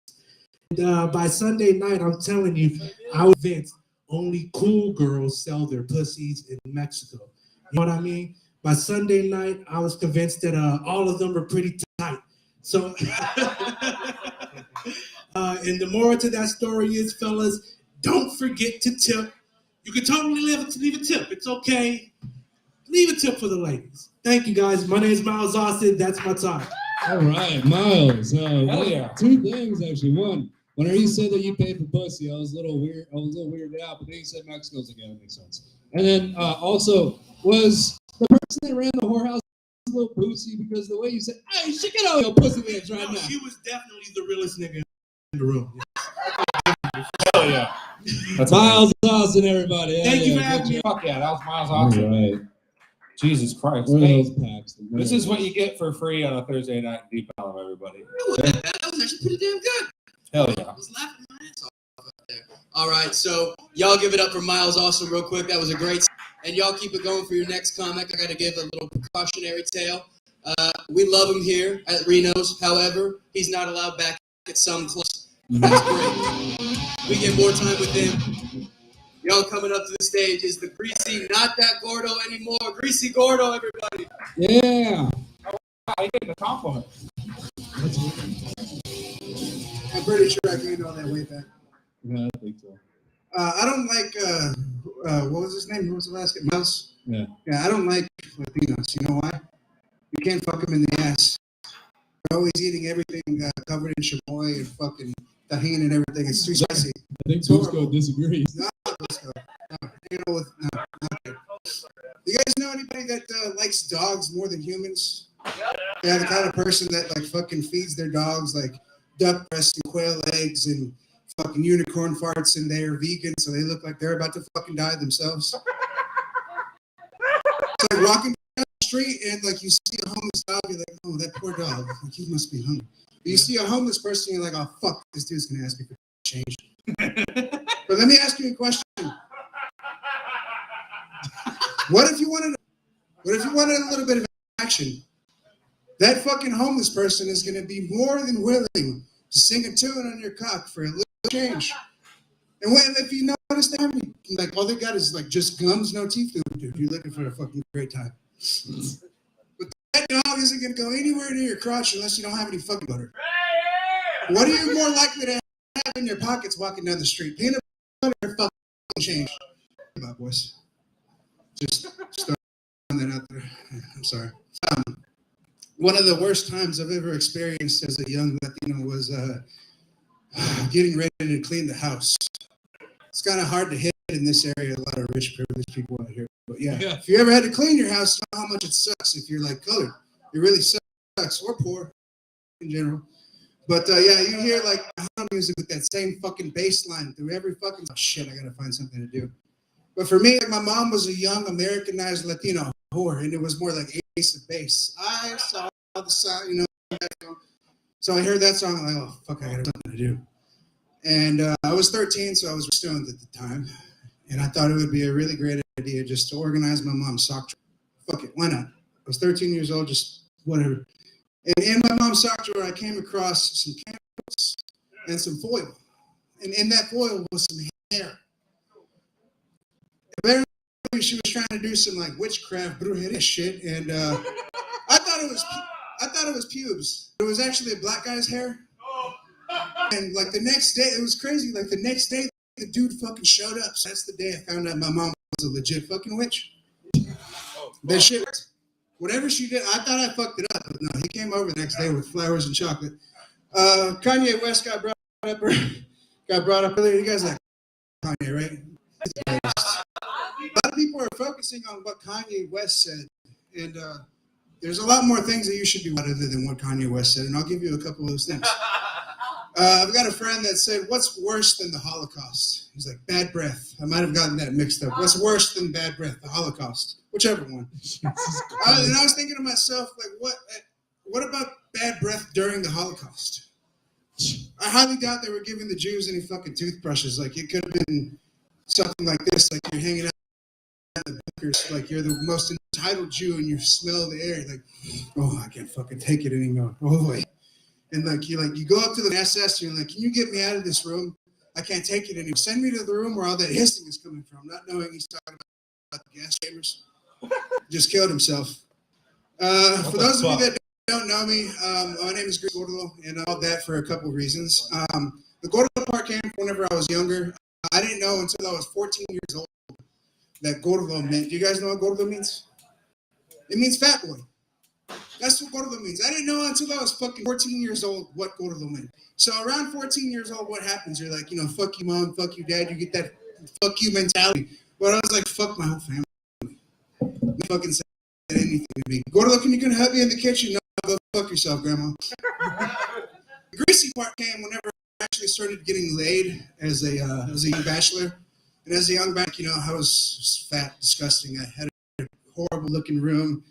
And by Sunday night, I'm telling you, I was convinced only cool girls sell their pussies in Mexico. You know what I mean? By Sunday night, I was convinced that all of them were pretty tight. So, and the moral to that story is, fellas, don't forget to tip. You can totally leave a tip. It's okay. Leave a tip for the ladies. Thank you, guys. My name is Miles Austin. That's my time. All right, Miles. Hell yeah. Two things actually. One, whenever you said that you paid for pussy, I was a little weirded out. But then you said Mexico's again. That makes sense. And then also, was the person that ran the whorehouse a little pussy because the way you said, "Hey, shit, get out your pussy lips right now." She was definitely the realest nigga in the room. Hell yeah. That's Miles Austin, everybody. Thank you for having me. Fuck yeah, that was Miles All Austin. right. Jesus Christ. Where are Hey, those packs? this is what you get for free on a Thursday night in Deep Ellum, everybody. That was actually pretty damn good. Hell yeah. I was laughing my ass off up there. All right, so y'all give it up for Miles Austin real quick. That was a great, and y'all keep it going for your next comic. I got to give a little precautionary tale. We love him here at Reno's. However, he's not allowed back at some clubs. That's great. We get more time with him. Y'all coming up to the stage is the Greasy, not that Gordo anymore. Greasy Gordo, everybody. Yeah. I get the compliment. I'm pretty sure I gained all that weight back. Yeah, I think so. I don't like, what was his name? Who was the last guy? Mouse? Yeah. Yeah, I don't like Latinos. You know why? You can't fuck them in the ass. They're always eating everything covered in chamoy and fucking tahini and everything. It's too spicy. I think Cusco disagrees. No, you know, okay. You guys know anybody that likes dogs more than humans? Yeah, the kind of person that like fucking feeds their dogs like duck breast and quail eggs and fucking unicorn farts, and they're vegan, so they look like they're about to fucking die themselves. It's like walking down the street and like you see a homeless dog, you're like, oh, that poor dog, like he must be hungry. But you see a homeless person, you're like, oh fuck, this dude's gonna ask me for change. But let me ask you a question. What if you wanted a little bit of action? that fucking homeless person is going to be more than willing to sing a tune on your cock for a little change. And when, if you notice, they have like all they got is like just gums, no teeth. Dude, you're looking for a fucking great time. But that dog isn't going to go anywhere near your crotch unless you don't have any fucking butter. What are you more likely to have in your pockets walking down the street? Peanut butter or fucking change? Come on, boys. Just throwing that out there. I'm sorry. One of the worst times I've ever experienced as a young Latino was getting ready to clean the house. It's kind of hard to hit in this area. A lot of rich, privileged people out here. But yeah, if you ever had to clean your house, you know how much it sucks if you're like colored. It really sucks, or poor in general. But yeah, you hear like music with that same fucking bass line through every fucking. Oh shit, I gotta find something to do. But for me, like, my mom was a young Americanized Latino whore, and it was more like Ace of Base. I saw the side, you know. So I heard that song, I'm like, oh fuck, I got something to do. And I was 13, so I was stoned at the time, and I thought it would be a really great idea just to organize my mom's sock drawer. Fuck it, why not? I was 13 years old, just whatever. And in my mom's sock drawer, I came across some candles and some foil, and in that foil was some hair. Apparently, she was trying to do some like witchcraft brujeria shit, and I thought it was pubes. It was actually a black guy's hair. And like the next day, it was crazy. Like the next day, the dude fucking showed up. So that's the day I found out my mom was a legit fucking witch. That shit, whatever she did, I thought I fucked it up, but no, he came over the next day with flowers and chocolate. Kanye West got brought up earlier. You guys like Kanye, right? A lot of people are focusing on what Kanye West said, and there's a lot more things that you should do other than what Kanye West said, and I'll give you a couple of those things. I've got a friend that said, what's worse than the Holocaust? He's like, bad breath. I might have gotten that mixed up. What's worse than bad breath? The Holocaust. Whichever one. And I was thinking to myself, like, what about bad breath during the Holocaust? I highly doubt they were giving the Jews any fucking toothbrushes. Like, it could have been something like this, like you're hanging out at the bunkers, like you're the most entitled Jew and you smell the air, like, oh, I can't fucking take it anymore. Oh, wait. And like you go up to the SS and you're like, can you get me out of this room? I can't take it anymore. Send me to the room where all that hissing is coming from, not knowing he's talking about the gas chambers. Just killed himself. For those of you that don't know me, my name is Greg Gordolo, and I know that for a couple of reasons. The Gordolo part came whenever I was younger. I didn't know until I was 14 years old that Gordolo meant. Do you guys know what Gordolo means? It means fat boy. That's what Gordolo means. I didn't know until I was fucking 14 years old what Gordolo meant. So around 14 years old, what happens? You're like, fuck you, mom, fuck you, dad. You get that fuck you mentality. But I was like, fuck my whole family. They fucking said anything to me. Gordolo, can you help me in the kitchen? No, go fuck yourself, grandma. The greasy part came whenever I actually started getting laid as a young bachelor. And as a young bachelor, I was fat, disgusting. I had a horrible looking room.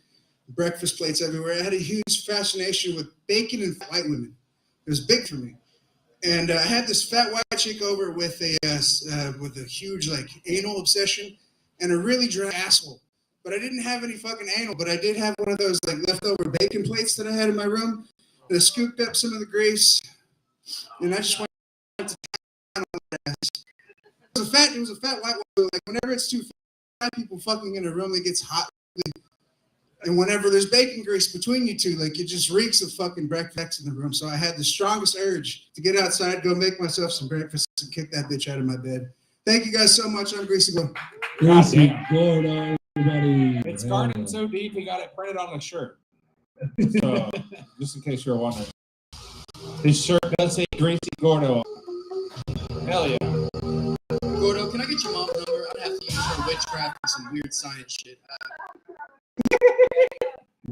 Breakfast plates everywhere. I had a huge fascination with bacon and white women. It was big for me. And I had this fat white chick over with a huge like anal obsession and a really dry asshole. But I didn't have any fucking anal, but I did have one of those like leftover bacon plates that I had in my room. And I scooped up some of the grease and I just went to town on that ass. It was a fat white woman. Like whenever it's two fat people fucking in a room, it gets hot. And whenever there's bacon grease between you two, like it just reeks of fucking breakfast in the room. So I had the strongest urge to get outside, go make myself some breakfast, and kick that bitch out of my bed. Thank you guys so much. I'm Greasy Gordo. Greasy Gordo, everybody. It's garden so deep he got it printed on a shirt. So, just in case you're wondering. His shirt does say Greasy Gordo. Hell yeah. Gordo, can I get your mom's number? I'd have to use her witchcraft and some weird science shit.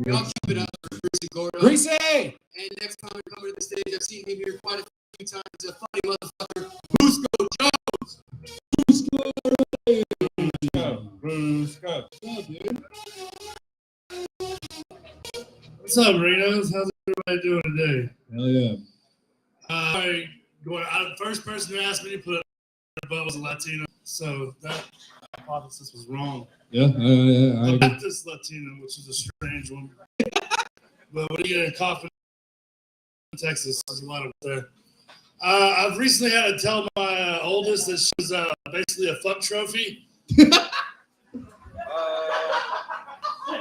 Y'all keep it up for Greasy Gordo. Greasy! And next time we come to the stage, I've seen him here quite a few times. A funny motherfucker, Busco Jones. Busco. What's up, Rinos? How's everybody doing today? Hell yeah. The first person who asked me to put it above was a Latino, so that hypothesis was wrong. Yeah, I agree. Baptist Latino, which is a strange one. But what are you gonna Kaufman, Texas? There's a lot of there. I've recently had to tell my oldest that she was basically a fuck trophy.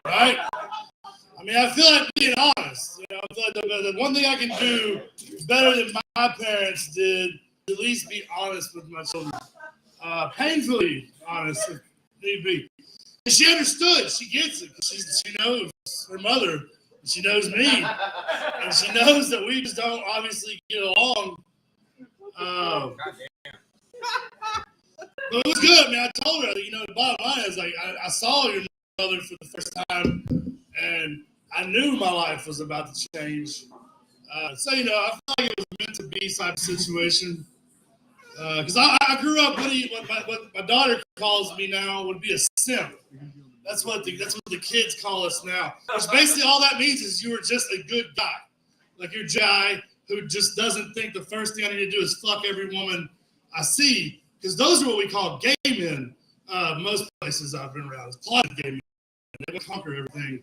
Right? I mean, I feel like being honest. You know, I feel like the one thing I can do better than my parents did is at least be honest with my children. Painfully honest, if need be. And she understood. She gets it. She knows her mother. She knows me. And she knows that we just don't obviously get along. But it was good. I mean, I told her, you know, the bottom line is like, I saw your mother for the first time, and I knew my life was about to change. So, you know, I feel like it was meant to be type of situation. Because I grew up what my daughter calls me now would be a simp. That's what the kids call us now. Which basically all that means is you were just a good guy. Like you're a guy who just doesn't think the first thing I need to do is fuck every woman I see. Because those are what we call gay men. Most places I've been around is plotted gay men. They would conquer everything.